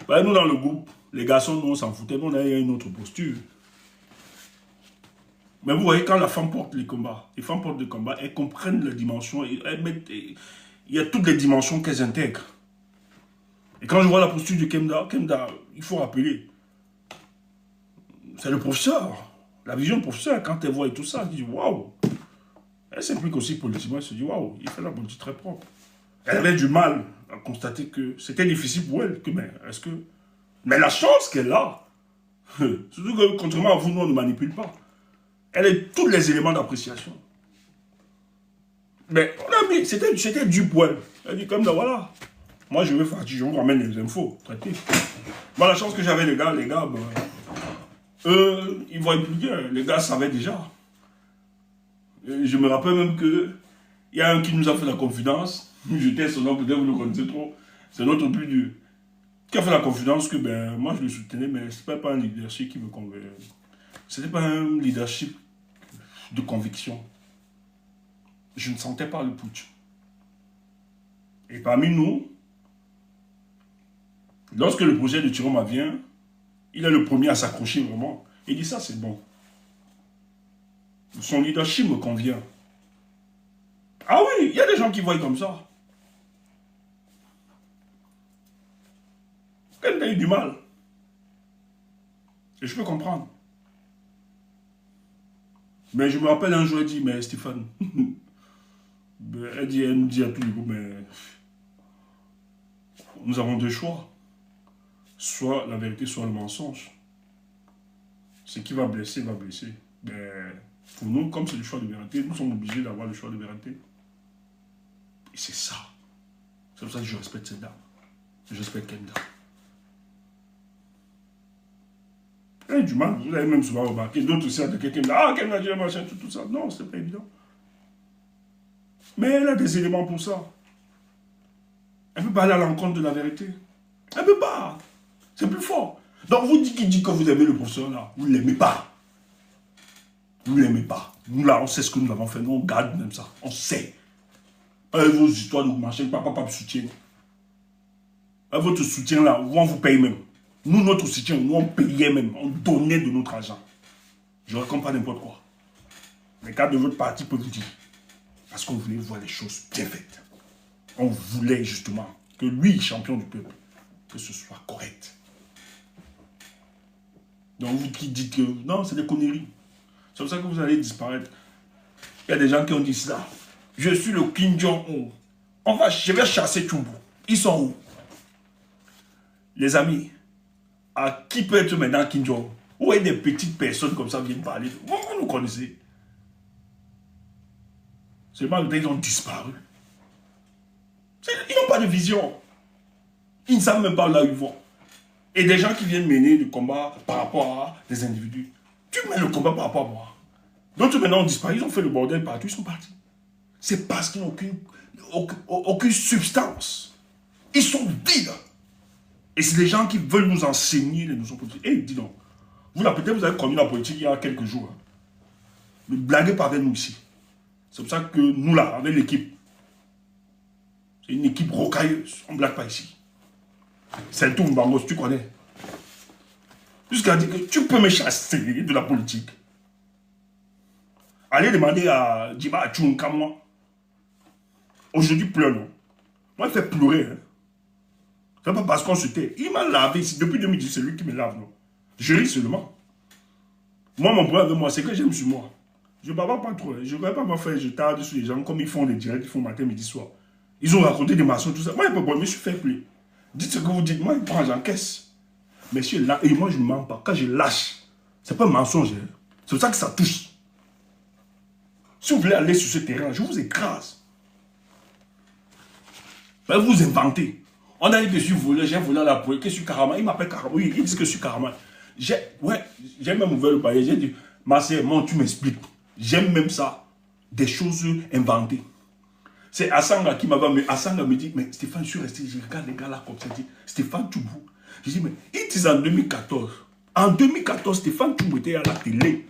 Ouais, nous dans le groupe, les garçons, nous on s'en foutait, nous on a une autre posture. Mais vous voyez, quand la femme porte les combats, les femmes portent les combats, elles comprennent la dimension, il y a toutes les dimensions qu'elles intègrent. Et quand je vois la posture de Kemda, il faut rappeler, c'est le professeur. La vision du professeur, quand elle voit et tout ça, elle dit waouh. Elle s'implique aussi politiquement, elle se dit waouh, il fait la politique très propre. Elle avait du mal à constater que c'était difficile pour elle. Mais la chance qu'elle a, surtout que contrairement à vous, nous on ne manipule pas. Elle a tous les éléments d'appréciation. Mais on a mis, c'était du poil. Elle dit comme ça, voilà. Moi je vais faire, je vous ramène les infos, traitez. Moi la chance que j'avais les gars, ben, eux, ils voient plus bien. Les gars savaient déjà. Et je me rappelle même que il y a un qui nous a fait la confidence. J'étais son nom, peut-être vous le connaissez trop. C'est notre plus dur. Qui a fait la confidence que ben, moi je le soutenais, mais ce n'était pas un leadership qui me convenait. Ce n'était pas un leadership de conviction. Je ne sentais pas le putsch. Et parmi nous, lorsque le projet de Tiroma vient, il est le premier à s'accrocher vraiment. Il dit ça c'est bon. Son leadership me convient. Ah oui, il y a des gens qui voient comme ça. Quand il a eu du mal. Et je peux comprendre. Mais je me rappelle un jour, elle dit, mais Stéphane, elle nous dit à tous les groupes, mais nous avons deux choix. Soit la vérité, soit le mensonge. Ce qui va blesser, va blesser. Mais pour nous, comme c'est le choix de vérité, nous sommes obligés d'avoir le choix de vérité. Et c'est ça. C'est pour ça que je respecte cette dame. Je respecte Kemda. Elle a du mal, vous avez même souvent remarqué. D'autres aussi attaquent Kemda. Ah, Kemda dit machin, tout ça. Non, c'est pas évident. Mais elle a des éléments pour ça. Elle ne peut pas aller à l'encontre de la vérité. Elle ne peut pas. C'est plus fort. Donc vous dites qu'il dit que vous aimez le professeur là. Vous ne l'aimez pas. Vous ne l'aimez pas. Nous là, on sait ce que nous avons fait. Nous, on garde même ça. On sait. Avec vos histoires de machin, papa soutien. Avec votre soutien là, on vous paye même. Nous, notre soutien, nous, on payait même. On donnait de notre argent. Je ne raconte pas n'importe quoi. Les cadres de votre parti peuvent vous dire. Parce qu'on voulait voir les choses bien faites. On voulait justement que lui, champion du peuple, que ce soit correct. Donc vous qui dites que non, c'est des conneries. C'est pour ça que vous allez disparaître. Il y a des gens qui ont dit ça. Je suis le Kim Jong-un. Je vais chasser Tchumbu. Ils sont où? Les amis, à qui peut être maintenant Kim Jong-un? Où est des petites personnes comme ça viennent parler? Vous nous connaissez. Seulement, ils ont disparu. Ils n'ont pas de vision. Ils ne savent même pas là où ils vont. Et des gens qui viennent mener le combat par rapport à des individus. Tu mets le combat par rapport à moi. D'autres maintenant ont disparu, ils ont fait le bordel partout, ils sont partis. C'est parce qu'ils n'ont aucune substance. Ils sont vides. Et c'est des gens qui veulent nous enseigner les notions politiques. Eh, dis donc, vous là, peut-être vous avez connu la politique il y a quelques jours. Hein. Ne blaguez pas avec nous ici. C'est pour ça que nous là, avec l'équipe, c'est une équipe rocailleuse. On ne blague pas ici. C'est le tout Mbangos, tu connais. Jusqu'à dire que tu peux me chasser de la politique. Allez demander à Djiba Atchounka, moi. Aujourd'hui, pleure, non. Moi, il fait pleurer. Hein. C'est pas parce qu'on se tait. Il m'a lavé ici. Depuis 2010, c'est lui qui me lave, non. Je ris seulement. Moi, mon problème avec moi, c'est que j'aime sur moi. Je ne parle pas trop. Je ne vais pas me faire, je tarde sur les gens comme ils font des directs, ils font matin, midi, soir. Ils ont raconté des mensonges, tout ça. Moi, il ne peut pas, mais je suis fait plus. Dites ce que vous dites. Moi, il prend, j'encaisse. Mais je suis là, et moi, je ne mens pas. Quand je lâche, ce n'est pas un mensonge. Hein. C'est pour ça que ça touche. Si vous voulez aller sur ce terrain, je vous écrase. Ben, vous inventez. On a dit que je suis volé, j'ai volé à la police, que je suis Karama. Il m'appelle Karama. Oui, ils disent que je suis Karama. J'ai même ouvert le papier. J'ai dit, ma sœur, moi, tu m'expliques. J'aime même ça. Des choses inventées. C'est Assanga qui m'avait... Assanga me dit, mais Stéphane, je suis resté, je regarde les gars là comme ça. Il dit, Stéphane Tchoubou. Je dis, mais il dit en 2014. En 2014, Stéphane Tchoubou était à la télé.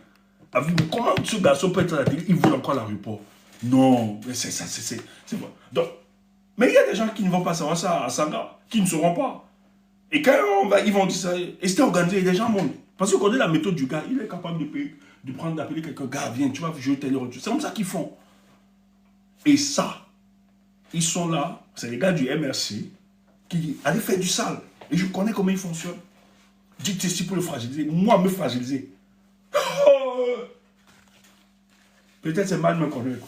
Mais comment ce garçon peut être à la télé, il vole encore à l'aéroport? Non, mais c'est ça, c'est vrai. Donc, mais il y a des gens qui ne vont pas savoir ça à Sanga, qui ne sauront pas. Et quand ils vont dire ça, et c'était organisé, les gens montent. Parce qu'on connaît la méthode du gars, il est capable d'appeler quelqu'un, gars, viens, tu vas jouer tel rôle. C'est comme ça qu'ils font. Et ça, ils sont là, c'est les gars du MRC, qui disent, allez faire du sale. Et je connais comment ils fonctionnent. Dites ceci pour le fragiliser, moi me fragiliser. Oh, peut-être c'est mal me connaître.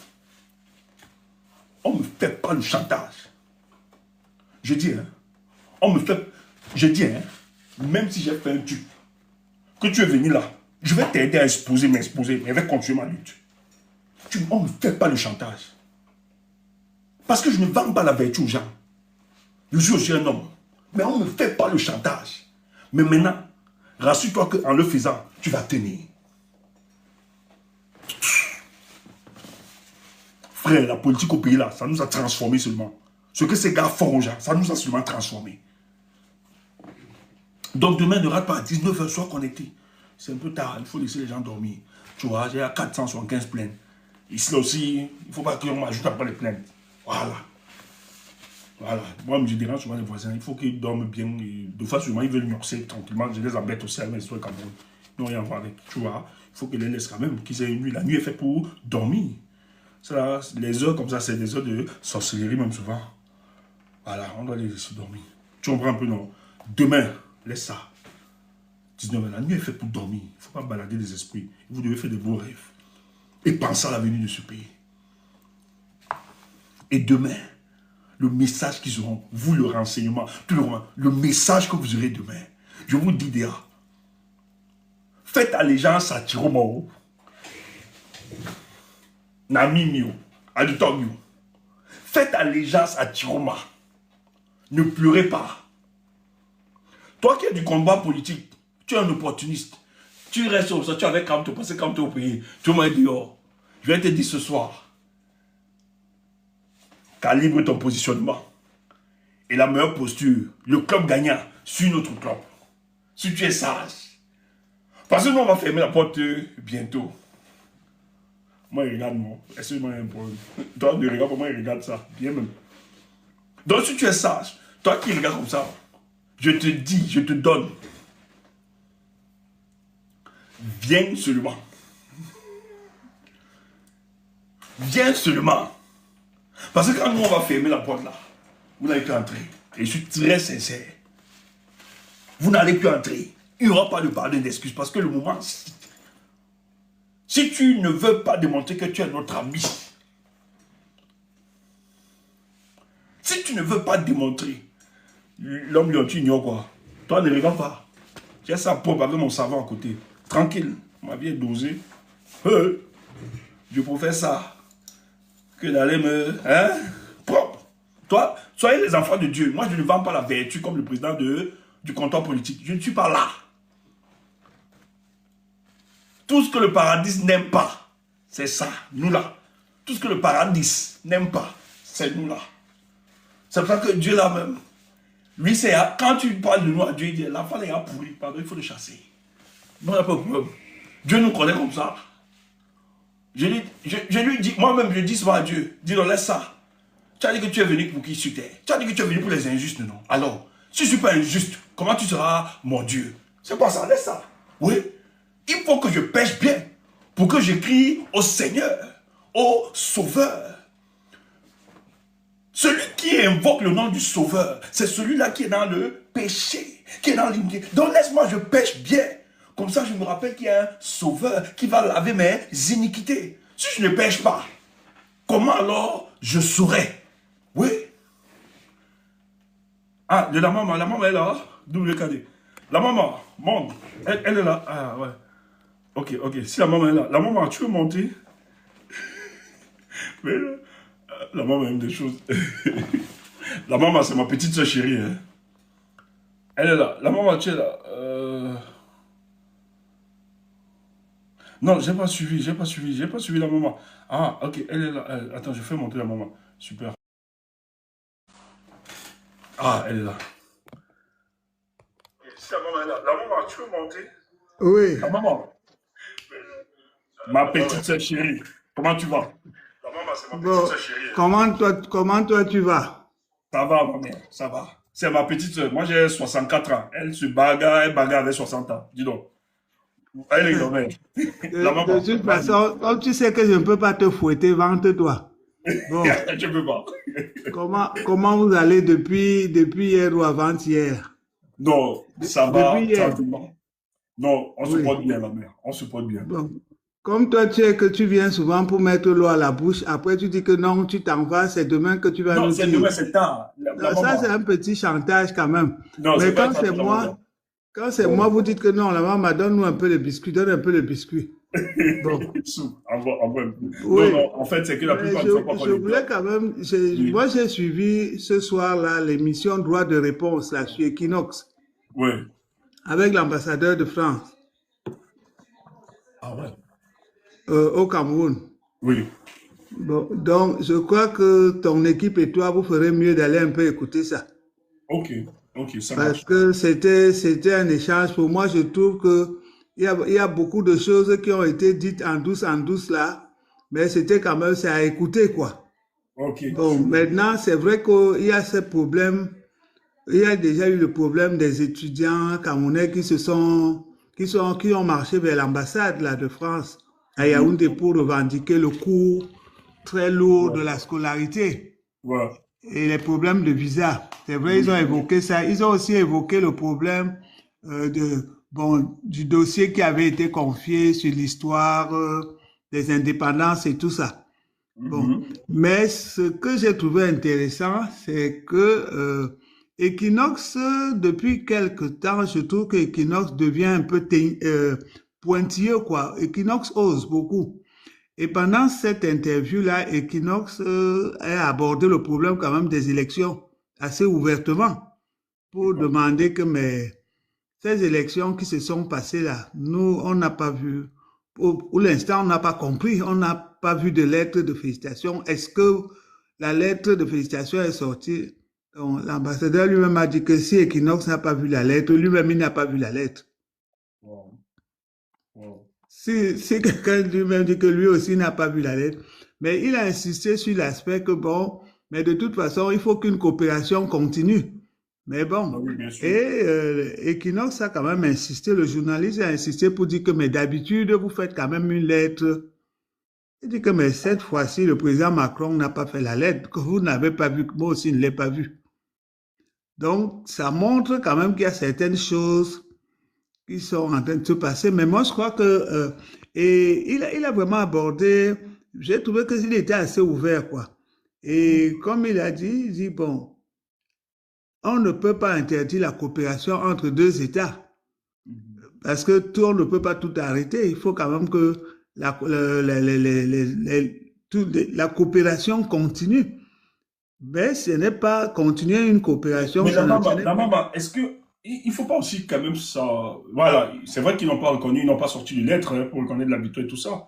On ne me fait pas le chantage. Je dis, hein, on me fait, je dis, hein, même si j'ai fait un truc, que tu es venu là, je vais t'aider à m'exposer, mais je vais continuer ma lutte. On ne me fait pas le chantage. Parce que je ne vends pas la vertu aux gens. Je suis aussi un homme. Mais on ne me fait pas le chantage. Mais maintenant, rassure-toi qu'en le faisant, tu vas tenir. Frère, la politique au pays là, ça nous a transformés seulement. Ce que ces gars font aux gens, ça nous a seulement transformés. Donc demain, ne rate pas à 19h, sois connecté. C'est un peu tard, il faut laisser les gens dormir. Tu vois, j'ai 475 plaintes. Ici là aussi, il ne faut pas qu'on m'ajoute après les plaintes. Voilà. Voilà. Moi, je dérange souvent les voisins. Il faut qu'ils dorment bien. Et de fois, souvent, ils veulent m'orcer tranquillement. Je les embête aussi avec les Cameroun. Ils n'ont rien à voir avec. Tu vois, il faut qu'ils les laissent quand même. Qu'ils aient une nuit. La nuit est faite pour dormir. Ça, les heures comme ça, c'est des heures de sorcellerie même souvent. Voilà, on doit les laisser dormir. Tu comprends un peu, non? Demain, laisse ça. 19h, la nuit est faite pour dormir. Il ne faut pas balader les esprits. Vous devez faire de beaux rêves. Et penser à l'avenir de ce pays. Et demain, le message qu'ils auront, vous le renseignement, tout le message que vous aurez demain, je vous dis déjà, faites allégeance à Tiromao, Namimio, Adutogio. Faites allégeance à Tiroma. Ne pleurez pas. Toi qui as du combat politique, tu es un opportuniste. Tu restes comme ça, tu avais quand te passer quand tu es au pays. Tu m'as dit, oh, je vais te dire ce soir, calibre ton positionnement. Et la meilleure posture, le club gagnant sur notre club. Si tu es sage. Parce que nous, on va fermer la porte bientôt. Moi, il regarde, moi. Est-ce que moi, il y a un problème? Toi, tu regardes, moi, il regarde ça. Bien même. Donc, si tu es sage, toi qui regardes comme ça, je te dis, je te donne. Viens seulement. Viens seulement. Parce que quand nous, on va fermer la porte là, vous n'allez plus entrer. Et je suis très sincère. Vous n'allez plus entrer. Il n'y aura pas de pardon d'excuse parce que le moment, si tu ne veux pas démontrer que tu es notre ami, si tu ne veux pas démontrer, l'homme lui tu ignores quoi. Toi ne regarde pas. J'ai ça propre avec mon savon à côté. Tranquille. Ma vie est dosée. Je préfère ça que d'aller me... Hein? Propre. Toi, soyez les enfants de Dieu. Moi, je ne vends pas la vertu comme le président du comptoir politique. Je ne suis pas là. Tout ce que le paradis n'aime pas, c'est ça, nous là. Tout ce que le paradis n'aime pas, c'est nous là. C'est pour ça que Dieu là même, lui c'est quand tu parles de nous à Dieu, il dit l'enfant est pourri, pardon, il faut le chasser. Non, il n'y a pas de problème. Dieu nous connaît comme ça. Je lui dis, moi-même je dis souvent à Dieu, dis-le, laisse ça. Tu as dit que tu es venu pour qui sur terre? Tu as dit que tu es venu pour les injustes, non? Alors, si je ne suis pas injuste, comment tu seras mon Dieu? C'est pas ça, laisse ça. Oui. Il faut que je pêche bien pour que je crie au Seigneur, au Sauveur. Celui qui invoque le nom du Sauveur, c'est celui-là qui est dans le péché, qui est dans l'iniquité. Donc laisse-moi, je pêche bien. Comme ça, je me rappelle qu'il y a un Sauveur qui va laver mes iniquités. Si je ne pêche pas, comment alors je saurai? Oui. Ah, de la maman est là. Double cadet. La maman, monte. Elle est là. Ah, ouais. Ok. Si la maman est là. La maman, tu veux monter? Mais la maman aime des choses. La maman, c'est ma petite soeur chérie. Hein. Elle est là. La maman, tu es là. Non, j'ai pas suivi la maman. Ah, ok, elle est là. Attends, je fais monter la maman. Super. Ah, elle est là. Si la maman est là. La maman, tu veux monter? Oui. La maman. Ma petite sœur chérie, comment tu vas? Ta maman, c'est ma petite Bon, sœur chérie. comment toi tu vas? Ça va, ma mère, ça va. C'est ma petite sœur. Moi, j'ai 64 ans. Elle bagarre avec 60 ans. Dis donc. Elle est grand-mère. La De maman, toute vas-y. façon, comme tu sais que je ne peux pas te fouetter, vente-toi. Bon, Je peux pas. comment vous allez depuis hier ou avant-hier? Non, ça Depuis va, hier, tranquillement. Non, on se oui. porte bien, la mère. On se porte bien. Bon, comme toi tu es que tu viens souvent pour mettre l'eau à la bouche, après tu dis que non, tu t'en vas, c'est demain que tu vas Non, nous c'est dire. demain, c'est tard. La Ça, c'est maman. un petit chantage quand même. Non, c'est Mais pas ça, la maman. quand c'est Ouais. moi, vous dites que non, la maman, donne-nous un peu le biscuit, donne un peu le biscuit. Bon, Envoie un peu. Non, oui. non, en fait, c'est que la Mais plupart du temps, quand on je les voulais donne, quand même, oui, moi j'ai suivi ce soir-là l'émission Droit de réponse là, sur Equinox oui. avec l'ambassadeur de France Ah ouais. au Cameroun. Oui. Bon, donc je crois que ton équipe et toi, vous ferez mieux d'aller un peu écouter ça. Ok, ok, ça Parce marche. que c'était un échange. Pour moi, je trouve que il y a beaucoup de choses qui ont été dites en douce là, mais c'était quand même, c'est à écouter quoi. Ok, Bon, super. maintenant, c'est vrai qu'il y a ce problème. Il y a déjà eu le problème des étudiants camerounais qui ont marché vers l'ambassade là, de France à Mhm. Yaoundé pour revendiquer le coût très lourd de Ouais, la scolarité ouais. et les problèmes de visa. C'est vrai, ils ont Oui, évoqué ça. Ils ont aussi évoqué le problème du dossier qui avait été confié sur l'histoire des indépendances et tout ça. Bon, mhm. mais ce que j'ai trouvé intéressant, c'est que Equinox, depuis quelque temps, je trouve que Equinox devient un peu pointilleux, quoi. Equinox ose beaucoup. Et pendant cette interview-là, Equinox a abordé le problème quand même des élections assez ouvertement pour D'accord. demander que mais ces élections qui se sont passées là, nous, on n'a pas vu, pour l'instant, on n'a pas compris, on n'a pas vu de lettre de félicitations. Est-ce que la lettre de félicitations est sortie? L'ambassadeur lui-même a dit que si Equinox n'a pas vu la lettre, lui-même, il n'a pas vu la lettre. Wow, wow. Si quelqu'un lui-même dit que lui aussi n'a pas vu la lettre, mais il a insisté sur l'aspect que bon, mais de toute façon, il faut qu'une coopération continue. Mais Ah bon, oui, bien et sûr. Equinox a quand même insisté, le journaliste a insisté pour dire que mais d'habitude, vous faites quand même une lettre. Il dit que mais cette fois-ci, le président Macron n'a pas fait la lettre, que vous n'avez pas vu, que moi aussi ne l'ai pas vue. Donc, ça montre quand même qu'il y a certaines choses qui sont en train de se passer. Mais moi, je crois que il a vraiment abordé. J'ai trouvé qu'il était assez ouvert, quoi. Et comme il dit bon, on ne peut pas interdire la coopération entre deux États Mhm. parce que on ne peut pas tout arrêter. Il faut quand même que la coopération continue. Mais ce n'est pas continuer une coopération, Mais ce n'est la maman, est-ce que il faut pas aussi quand même ça. Voilà, c'est vrai qu'ils n'ont pas reconnu, ils n'ont pas sorti de lettre pour reconnaître la victoire et tout ça.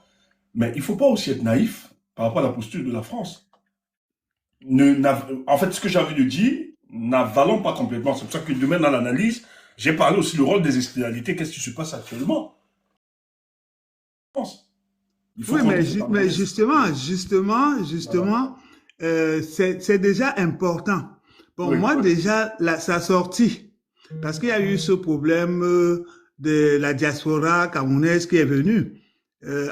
Mais il faut pas aussi être naïf par rapport à la posture de la France. En fait, ce que j'ai envie de dire, n'avalons pas complètement. C'est pour ça que demain, dans l'analyse, j'ai parlé aussi du rôle des externalités. Qu'est-ce qui se passe actuellement en France? Il faut Oui, compter ces parenthèses. Voilà. c'est déjà important. Bon, Oui, moi déjà, sa sortie, parce qu'il y a eu ce problème de la diaspora camerounaise qui est venue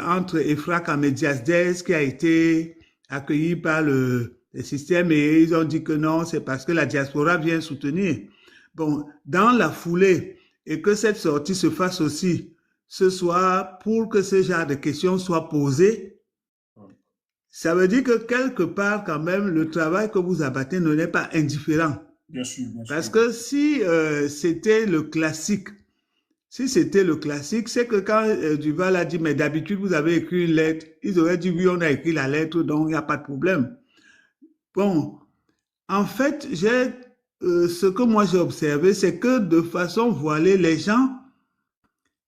entre Efrak Ahmediazdes qui a été accueilli par le système et ils ont dit que non, c'est parce que la diaspora vient soutenir. Bon, dans la foulée, et que cette sortie se fasse aussi ce soir pour que ce genre de questions soient posées, ça veut dire que quelque part, quand même, le travail que vous abattez ne n'est pas indifférent. bien sûr, bien Parce sûr. que si c'était le classique, c'est que quand Duval a dit, mais d'habitude, vous avez écrit une lettre, ils auraient dit, oui, on a écrit la lettre, donc il n'y a pas de problème. Bon, en fait, ce que moi j'ai observé, c'est que de façon voilée, les gens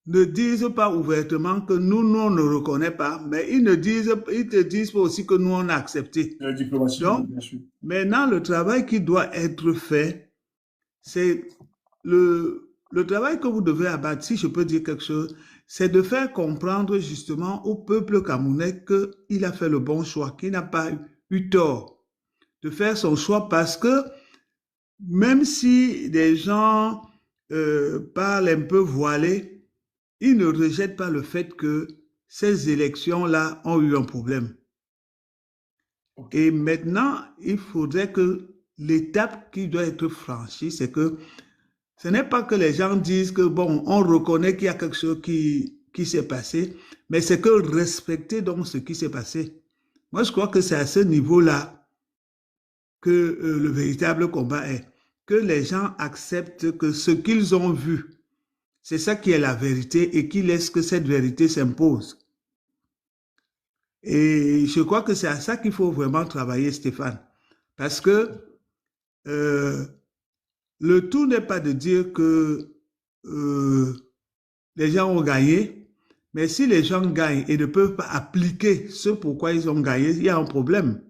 ne disent pas ouvertement que nous, on ne reconnaît pas, mais ils te disent aussi que nous, on a accepté. La diplomatie, Donc, bien sûr. maintenant, le travail qui doit être fait, c'est le travail que vous devez abattre, si je peux dire quelque chose, c'est de faire comprendre justement au peuple camerounais qu'il a fait le bon choix, qu'il n'a pas eu tort de faire son choix parce que même si des gens parlent un peu voilés, ils ne rejettent pas le fait que ces élections-là ont eu un problème. Et maintenant, il faudrait que l'étape qui doit être franchie, c'est que ce n'est pas que les gens disent que, bon, on reconnaît qu'il y a quelque chose qui s'est passé, mais c'est que respecter donc ce qui s'est passé. Moi, je crois que c'est à ce niveau-là que le véritable combat est. Que les gens acceptent que ce qu'ils ont vu, c'est ça qui est la vérité et qu'ils laissent que cette vérité s'impose. Et je crois que c'est à ça qu'il faut vraiment travailler, Stéphane. Parce que euh, le tout n'est pas de dire que les gens ont gagné, mais si les gens gagnent et ne peuvent pas appliquer ce pourquoi ils ont gagné, il y a un problème.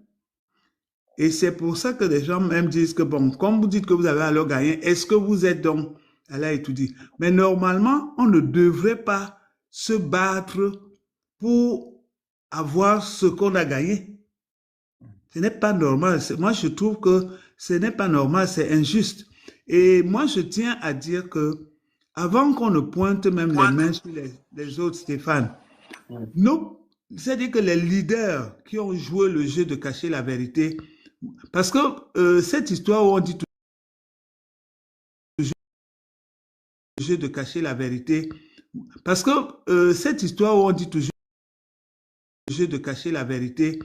Et c'est pour ça que les gens même disent que, bon, comme vous dites que vous avez alors gagné, est-ce que vous êtes donc allé à étudier? Mais normalement, on ne devrait pas se battre pour avoir ce qu'on a gagné. Ce n'est pas normal. Moi, je trouve que ce n'est pas normal, c'est injuste. Et moi, je tiens à dire que avant qu'on ne pointe même les mains sur les autres, Stéphane, nous, c'est-à-dire que les leaders qui ont joué le jeu de cacher la vérité, parce que cette histoire où on dit toujours le jeu de cacher la vérité, parce que cette histoire où on dit toujours le jeu de cacher la vérité,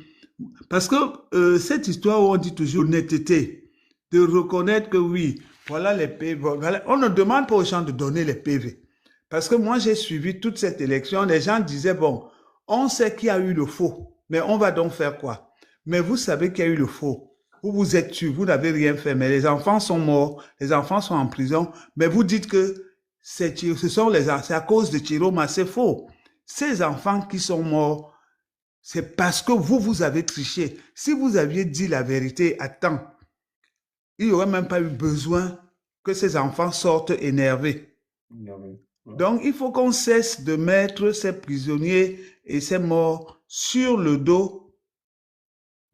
parce que cette histoire où on dit toujours honnêteté, de reconnaître que oui, voilà les PV, voilà, on ne demande pas aux gens de donner les PV. Parce que moi, j'ai suivi toute cette élection, les gens disaient, bon, on sait qu'il y a eu le faux, mais on va donc faire quoi? Mais vous savez qu'il y a eu le faux. Vous vous êtes tués, vous n'avez rien fait, mais les enfants sont morts, les enfants sont en prison, mais vous dites que c'est à cause de Chiroma, c'est faux. Ces enfants qui sont morts, c'est parce que vous avez triché. Si vous aviez dit la vérité à temps, il n'y aurait même pas eu besoin que ces enfants sortent énervés. Donc, il faut qu'on cesse de mettre ces prisonniers et ces morts sur le dos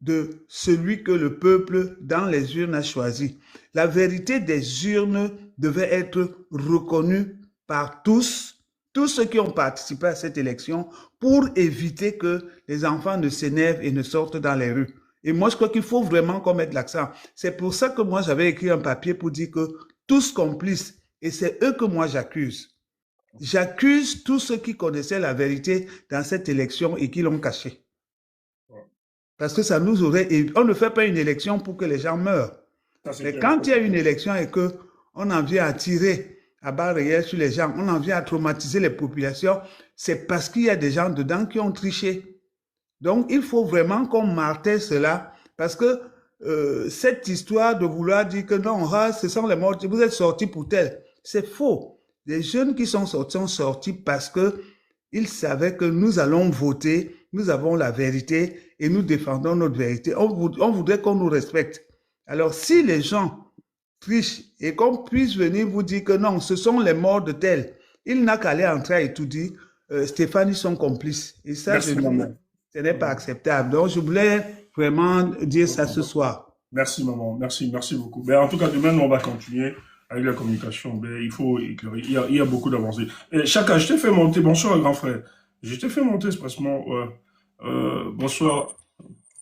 de celui que le peuple dans les urnes a choisi. La vérité des urnes devait être reconnue par tous ceux qui ont participé à cette élection pour éviter que les enfants ne s'énervent et ne sortent dans les rues. Et moi, je crois qu'il faut vraiment qu'on mette l'accent. C'est pour ça que moi, j'avais écrit un papier pour dire que tous complices, et c'est eux que moi j'accuse. J'accuse tous ceux qui connaissaient la vérité dans cette élection et qui l'ont cachée. Parce que ça nous aurait... On ne fait pas une élection pour que les gens meurent. Mais quand il y a une élection et qu'on en vient à tirer à balles réelles sur les gens, on en vient à traumatiser les populations, c'est parce qu'il y a des gens dedans qui ont triché. Donc, il faut vraiment qu'on martèle cela, parce que cette histoire de vouloir dire que non, ce sont les morts, vous êtes sortis pour tel, c'est faux. Les jeunes qui sont sortis parce que ils savaient que nous allons voter, nous avons la vérité et nous défendons notre vérité. On voudrait qu'on nous respecte. Alors, si les gens trichent et qu'on puisse venir vous dire que non, ce sont les morts de tel, il n'a qu'à aller entrer à étudier. Stéphane, ils sont complices. Et ça, Merci, maman. ce n'est pas acceptable. Donc, je voulais vraiment dire ça ce soir. Merci, maman. Merci beaucoup. En tout cas, demain, on va continuer avec la communication. Il faut éclairer. Il y a beaucoup d'avancées. Chaka, je t'ai fait monter. Bonsoir, grand frère. Je t'ai fait monter expressement. Bonsoir.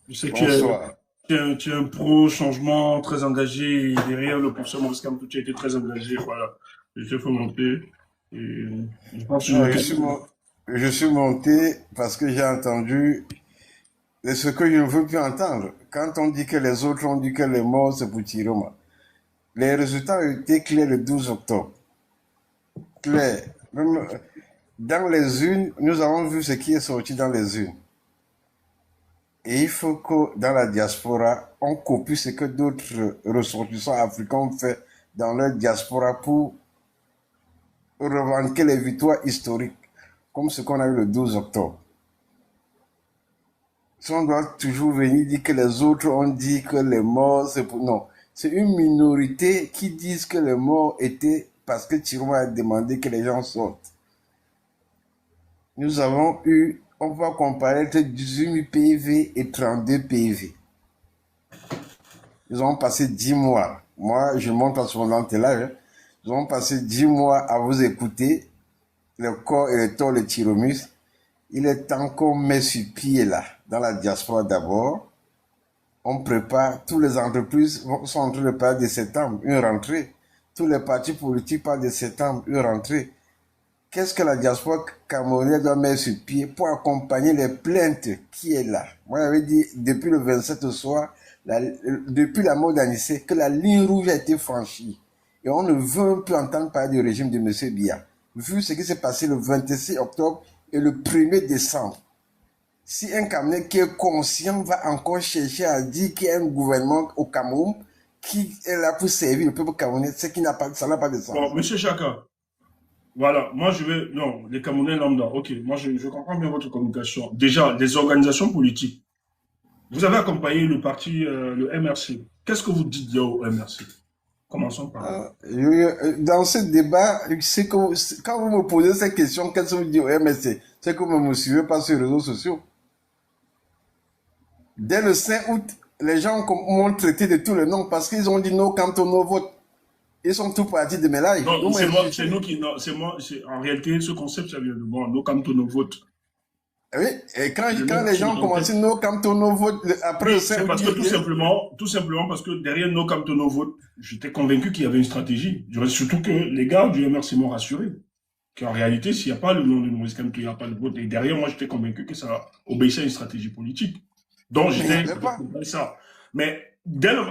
Je sais que tu es un pro changement, très engagé. Et derrière le professeur Maurice Kamto, tu as été très engagé. Voilà. Je t'ai fait monter. Et je pense que je suis monté parce que j'ai entendu ce que je ne veux plus entendre. Quand on dit que les autres ont dit que les morts, c'est pour Chiroma. Les résultats ont été clairs le 12 octobre. Clair. Même dans les urnes, nous avons vu ce qui est sorti dans les urnes. Et il faut que dans la diaspora, on copie ce que d'autres ressortissants africains ont fait dans leur diaspora pour revendiquer les victoires historiques, comme ce qu'on a eu le 12 octobre. Si on doit toujours venir dire que les autres ont dit que les morts, c'est pour... Non, c'est une minorité qui disent que les morts étaient parce que Chiroma a demandé que les gens sortent. nous avons eu, on va comparer entre 18 000 PV et 32 PV. Ils ont passé 10 mois. Moi, je monte à ce moment là. Hein. Ils ont passé 10 mois à vous écouter. Le corps et le tort, le Tiromus. Il est encore mis sur pied là, dans la diaspora d'abord. On prépare, tous les entreprises sont en train de parler de septembre, une rentrée. Tous les partis politiques parlent de septembre, une rentrée. Qu'est-ce que la diaspora camerounaise doit mettre sur pied pour accompagner les plaintes qui est là? Moi, j'avais dit, depuis le 27 au soir, depuis la mort d'Anissé, que la ligne rouge a été franchie. Et on ne veut plus entendre parler du régime de M. Biya. Vu ce qui s'est passé le 26 octobre et le 1er décembre, si un Camerounais qui est conscient va encore chercher à dire qu'il y a un gouvernement au Cameroun qui est là pour servir le peuple camerounais, c'est qui n'a pas, ça n'a pas de sens. Bon, M. Chaka, voilà, moi je vais, non, les Camerounais lambda, ok, moi je comprends bien votre communication. Déjà, les organisations politiques, vous avez accompagné le parti, le MRC. Qu'est-ce que vous dites là au MRC? Commençons par là. Dans ce débat, c'est que quand vous me posez cette question, qu'est-ce que vous dites au MRC? C'est que vous ne me suivez pas sur les réseaux sociaux. Dès le 5 août, les gens m'ont traité de tous les noms parce qu'ils ont dit no canton, no vote. Ils sont tous partis de mes lives. Non, c'est nous qui, non, c'est moi, en réalité, ce concept, ça vient de moi, no canton, no vote. Oui, et quand les gens ont commencé no canton, no vote, après le 5 août. Parce que tout simplement parce que derrière no canton, no vote, j'étais convaincu qu'il y avait une stratégie. Surtout que les gars du MRC m'ont rassuré. Qu'en réalité, s'il n'y a pas le nom de Maurice Kamto, il n'y a pas de vote. Et derrière, moi, j'étais convaincu que ça obéissait à une stratégie politique. Donc, j'étais ça. Mais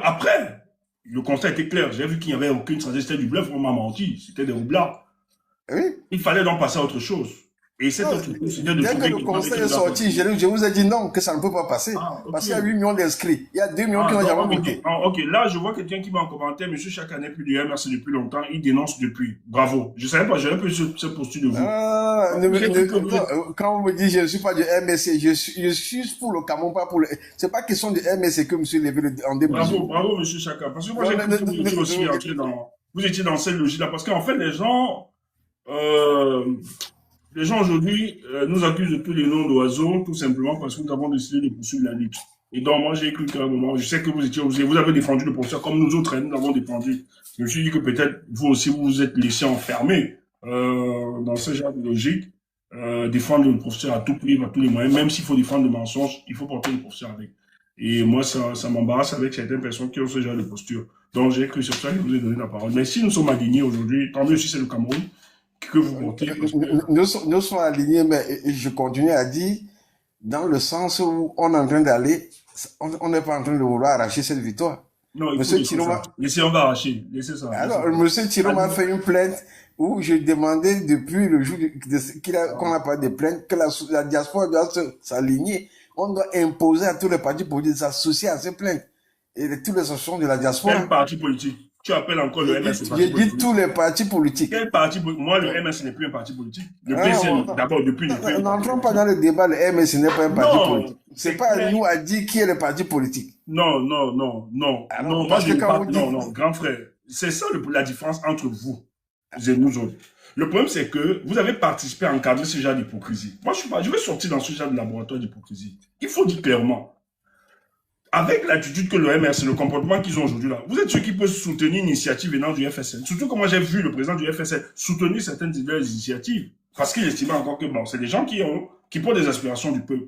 après, le constat était clair. J'ai vu qu'il n'y avait aucune stratégie. C'était du bluff, on m'a menti. C'était des roublards. Oui. Il fallait donc passer à autre chose. Et cette autre chose, c'était de dès que le conseil est sorti, je vous ai dit non, que ça ne peut pas passer. Okay. Parce qu'il y a 8 millions d'inscrits. Il y a 2 millions qui n'ont jamais voté. Ok, là, je vois quelqu'un qui met en commentaire, monsieur Chaka n'est plus du MRC depuis longtemps, il dénonce depuis. Bravo. Je ne savais pas, j'avais un peu cette posture de vous. Quand on me dit je ne suis pas du MRC, je suis pour le Cameroun, pas pour le. C'est pas question du MRC que monsieur levé en début. Bravo, monsieur Chaka. Parce que moi, j'ai cru que vous étiez aussi entré dans. Vous étiez dans cette logique-là. Parce qu'en fait, les gens aujourd'hui nous accusent de tous les noms d'oiseaux, tout simplement parce que nous avons décidé de poursuivre la lutte. Et donc, moi, j'ai cru qu'à un moment, je sais que vous avez défendu le professeur comme nous autres, nous l'avons défendu. Je me suis dit que peut-être vous aussi, vous vous êtes laissé enfermer dans ce genre de logique, défendre le professeur à tout prix, à tous les moyens, même s'il faut défendre le mensonge, il faut porter le professeur avec. Et moi, ça m'embarrasse avec certaines personnes qui ont ce genre de posture. Donc, j'ai cru sur ça que je vous ai donné la parole. Mais si nous sommes alignés aujourd'hui, tant mieux si c'est le Cameroun, que vous votez. Nous sommes alignés, mais je continue à dire, dans le sens où on est en train d'aller, on n'est pas en train de vouloir arracher cette victoire. Non, Monsieur Tiroma. Laissez, on va arracher. Laissez ça. Alors, Monsieur Tiroma a fait une plainte où je demandais depuis le jour qu'on a parlé de plainte que la diaspora doit s'aligner. On doit imposer à tous les partis politiques de s'associer à ces plaintes. Et toutes les associations de la diaspora. Quel parti politique? Tu appelles encore le MS J'ai dit tous les partis politiques. Quel parti politique? Moi, le MS n'est plus un parti politique. Le PCN, d'abord, depuis le n'entrons pas dans le débat, le MS n'est pas un parti politique. C'est pas à nous à dire qui est le parti politique. Non. Parce que quand vous dites... Non, grand frère. C'est ça la différence entre vous et nous autres. Le problème, c'est que vous avez participé à encadrer ce genre d'hypocrisie. Moi, je vais sortir dans ce genre de laboratoire d'hypocrisie. Il faut dire clairement. Avec l'attitude que le MRC, le comportement qu'ils ont aujourd'hui là, vous êtes ceux qui peuvent soutenir une initiative venant du FSN. Surtout que moi j'ai vu le président du FSN soutenir certaines de leurs initiatives. Parce qu'il estimait encore que bon, c'est des gens qui portent des aspirations du peuple.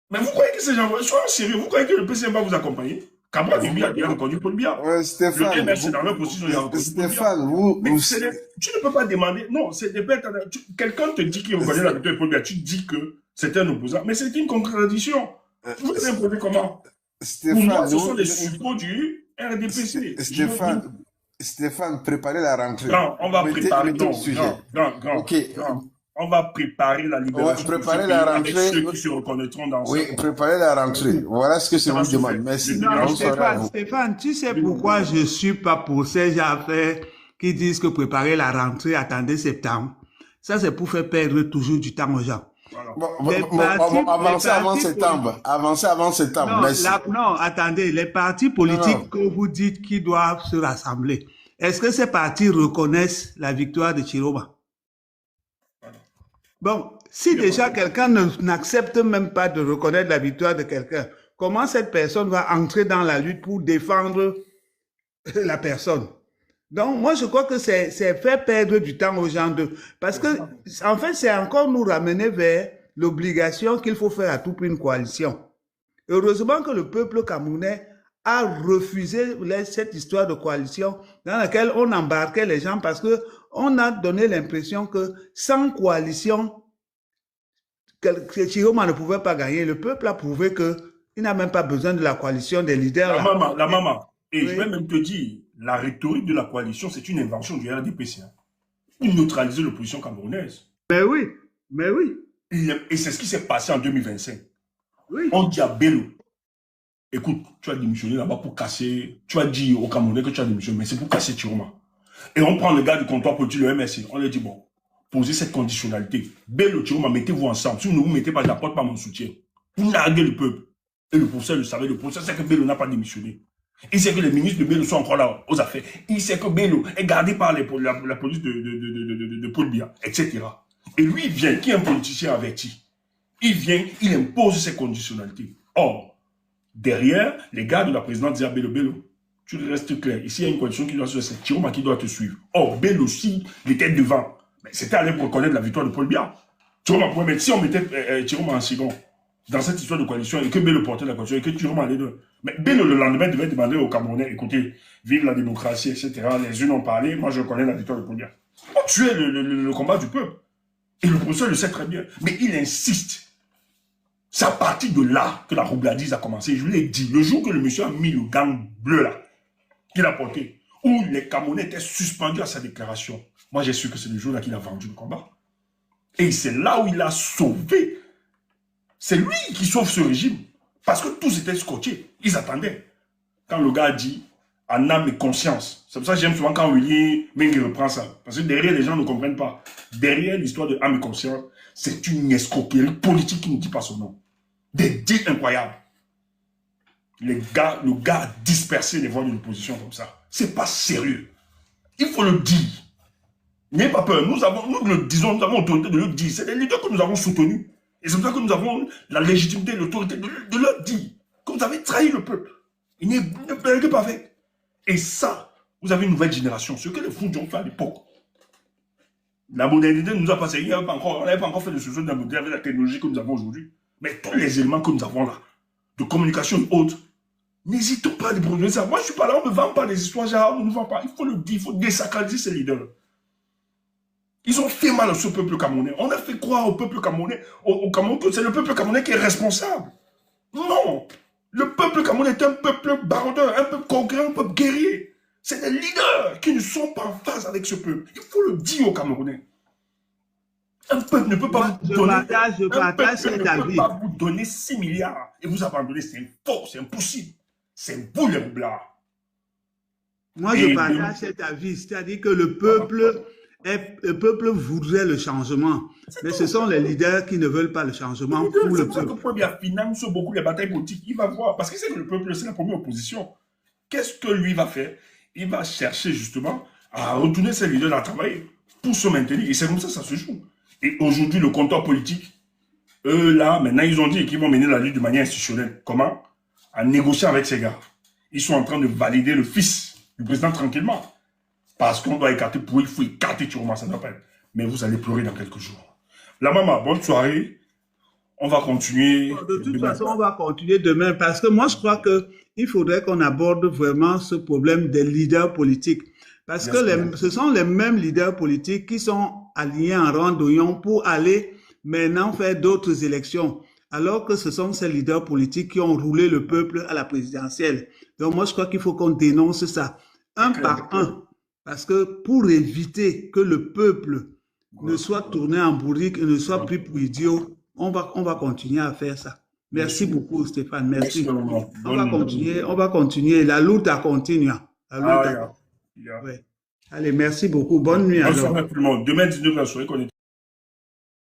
Mais vous croyez que ces gens, soyons sérieux, vous croyez que le PCM va vous accompagner? Cabra du Biya, il a reconnu Paul Biya. Ouais, Stéphane. Le MRC dans leur position, il a reconnu Stéphane, tu ne peux pas demander, non, c'est des bêtes. Quelqu'un te dit qu'il reconnaît la victoire de Paul Biya, tu dis que c'est un opposant. Mais c'est une contradiction. Vous allez imposer comment? Stéphane, pour moi, ce sont des suppôts du RDPC. Stéphane, préparez la rentrée. Non, on va préparer le sujet. On va préparer la libération. Préparer la rentrée. Avec ceux qui se reconnaîtront dans ça. Oui, préparer la rentrée. Voilà ce que je vous demande. Merci. Non, Stéphane, tu sais pourquoi je ne suis pas pour ces affaires qui disent que préparer la rentrée, attendez septembre. Ça, c'est pour faire perdre toujours du temps aux gens. Avancez avant septembre. Avancez avant septembre. Non, attendez, les partis politiques que vous dites qui doivent se rassembler, est-ce que ces partis reconnaissent la victoire de Chiroma? Bon, Si déjà quelqu'un n'accepte même pas de reconnaître la victoire de quelqu'un, comment cette personne va entrer dans la lutte pour défendre la personne? Donc, moi, je crois que c'est faire perdre du temps aux gens parce que, en fait, c'est encore nous ramener vers l'obligation qu'il faut faire à tout prix une coalition. Heureusement que le peuple camerounais a refusé cette histoire de coalition dans laquelle on embarquait les gens parce que on a donné l'impression que sans coalition, Chiroma ne pouvait pas gagner. Le peuple a prouvé qu'il n'a même pas besoin de la coalition des leaders. La maman. Et oui. Je vais même te dire, la rhétorique de la coalition, c'est une invention du RDPC. Pour neutraliser l'opposition camerounaise. Mais oui, mais oui. Et c'est ce qui s'est passé en 2025. Oui. On dit à Bello, écoute, tu as démissionné là-bas pour casser, tu as dit aux Camerounais que tu as démissionné, mais c'est pour casser Chiroma. Et on prend le gars du comptoir politique, le MSC, on lui dit, bon, posez cette conditionnalité. Bello, Chiroma, mettez-vous ensemble. Si vous ne vous mettez pas, je n'apporte pas mon soutien. Vous narguez le peuple. Et le professeur le savait, le professeur sait que Bello n'a pas démissionné. Il sait que les ministres de Bello sont encore là aux affaires. Il sait que Bello est gardé par la police de Paul Biya, etc. Et lui, il vient, qui est un politicien averti. Il vient, il impose ses conditionnalités. Or, derrière, les gars de la présidente disaient à Bello, tu restes clair. Ici, il y a une condition qui doit se faire, c'est Chiroma qui doit te suivre. Or, Bello, si il était devant, c'était aller pour reconnaître la victoire de Paul Biya. Chiroma pouvait mettre, si on mettait Chiroma en second, dans cette histoire de coalition, et que Bello portait la coalition, et que Chiroma allait de... Mais Bello, le lendemain, devait demander aux Camerounais, écoutez, vive la démocratie, etc. Les unes ont parlé, moi je reconnais la victoire de Paul Biya. On tuait le combat du peuple. Et le professeur le sait très bien. Mais il insiste. C'est à partir de là que la roubladise a commencé. Je vous l'ai dit, le jour que le monsieur a mis le gant bleu là, qu'il a porté, où les Camerounais étaient suspendus à sa déclaration, moi j'ai su que c'est le jour là qu'il a vendu le combat. Et c'est là où il a sauvé. C'est lui qui sauve ce régime. Parce que tous étaient scotchés. Ils attendaient. Quand le gars a dit, en âme et conscience. C'est pour ça que j'aime souvent quand Willy Mengi reprend ça. Parce que derrière, les gens ne comprennent pas. Derrière l'histoire de âme et conscience, c'est une escroquerie politique qui ne dit pas son nom. Des dits incroyables. Le gars a dispersé les voix de l'opposition comme ça. C'est pas sérieux. Il faut le dire. N'ayez pas peur. Nous le disons, nous avons l'autorité de le dire. C'est les leaders que nous avons soutenus. Et c'est pour ça que nous avons la légitimité, l'autorité de leur dire que vous avez trahi le peuple. Il ne plaît pas avec. Et ça, vous avez une nouvelle génération. Ce que les fous ont fait à l'époque. La modernité nous a passé. On n'avait pas encore fait de ce genre de modernité avec la technologie que nous avons aujourd'hui. Mais tous les éléments que nous avons là, de communication et autres, n'hésitons pas à les produire ça. Moi, je ne suis pas là, on ne me vend pas des histoires, genre, on ne vend pas. Il faut le dire, il faut désacraliser ces leaders. Ils ont fait mal à ce peuple camerounais. On a fait croire au peuple camerounais, au Cameroun, que c'est le peuple camerounais qui est responsable. Non. Le peuple camerounais est un peuple baroudeur, un peuple concret, un peuple guerrier. C'est des leaders qui ne sont pas en phase avec ce peuple. Il faut le dire aux Camerounais. Un peuple ne peut pas vous donner 6 milliards et vous abandonner. C'est faux, c'est impossible. C'est vous les roublards. Moi, je partage cet avis. C'est-à-dire que le peuple voudrait le changement. Mais ce sont les leaders qui ne veulent pas le changement pour le peuple. Le peuple finance beaucoup les batailles politiques. Il va voir. Parce que c'est que le peuple, c'est la première opposition. Qu'est-ce que lui va faire? Il va chercher justement à retourner ses leaders à travailler pour se maintenir. Et c'est comme ça que ça se joue. Et aujourd'hui, le comptoir politique, eux là, maintenant, ils ont dit qu'ils vont mener la lutte de manière institutionnelle. Comment? En négociant avec ces gars. Ils sont en train de valider le fils du président tranquillement. Parce qu'on doit écarter, pour il faut écarter Chiroma, ça ne doit pas être. Mais vous allez pleurer dans quelques jours. La maman, bonne soirée. On va continuer. De toute façon, on va continuer demain parce que moi, je crois qu'il faudrait qu'on aborde vraiment ce problème des leaders politiques. Parce que ce sont les mêmes leaders politiques qui sont alignés en rang d'oignon pour aller maintenant faire d'autres élections. Alors que ce sont ces leaders politiques qui ont roulé le peuple à la présidentielle. Donc moi, je crois qu'il faut qu'on dénonce ça un par un. Parce que pour éviter que le peuple ne soit tourné en bourrique et ne soit pris pour idiot, on va continuer à faire ça. Merci beaucoup, Stéphane. Merci. On va continuer. La lutte a continué. Ouais. Allez, merci beaucoup. Bonne nuit. Bonne soirée tout le monde. Demain, 19h, soyez connectés.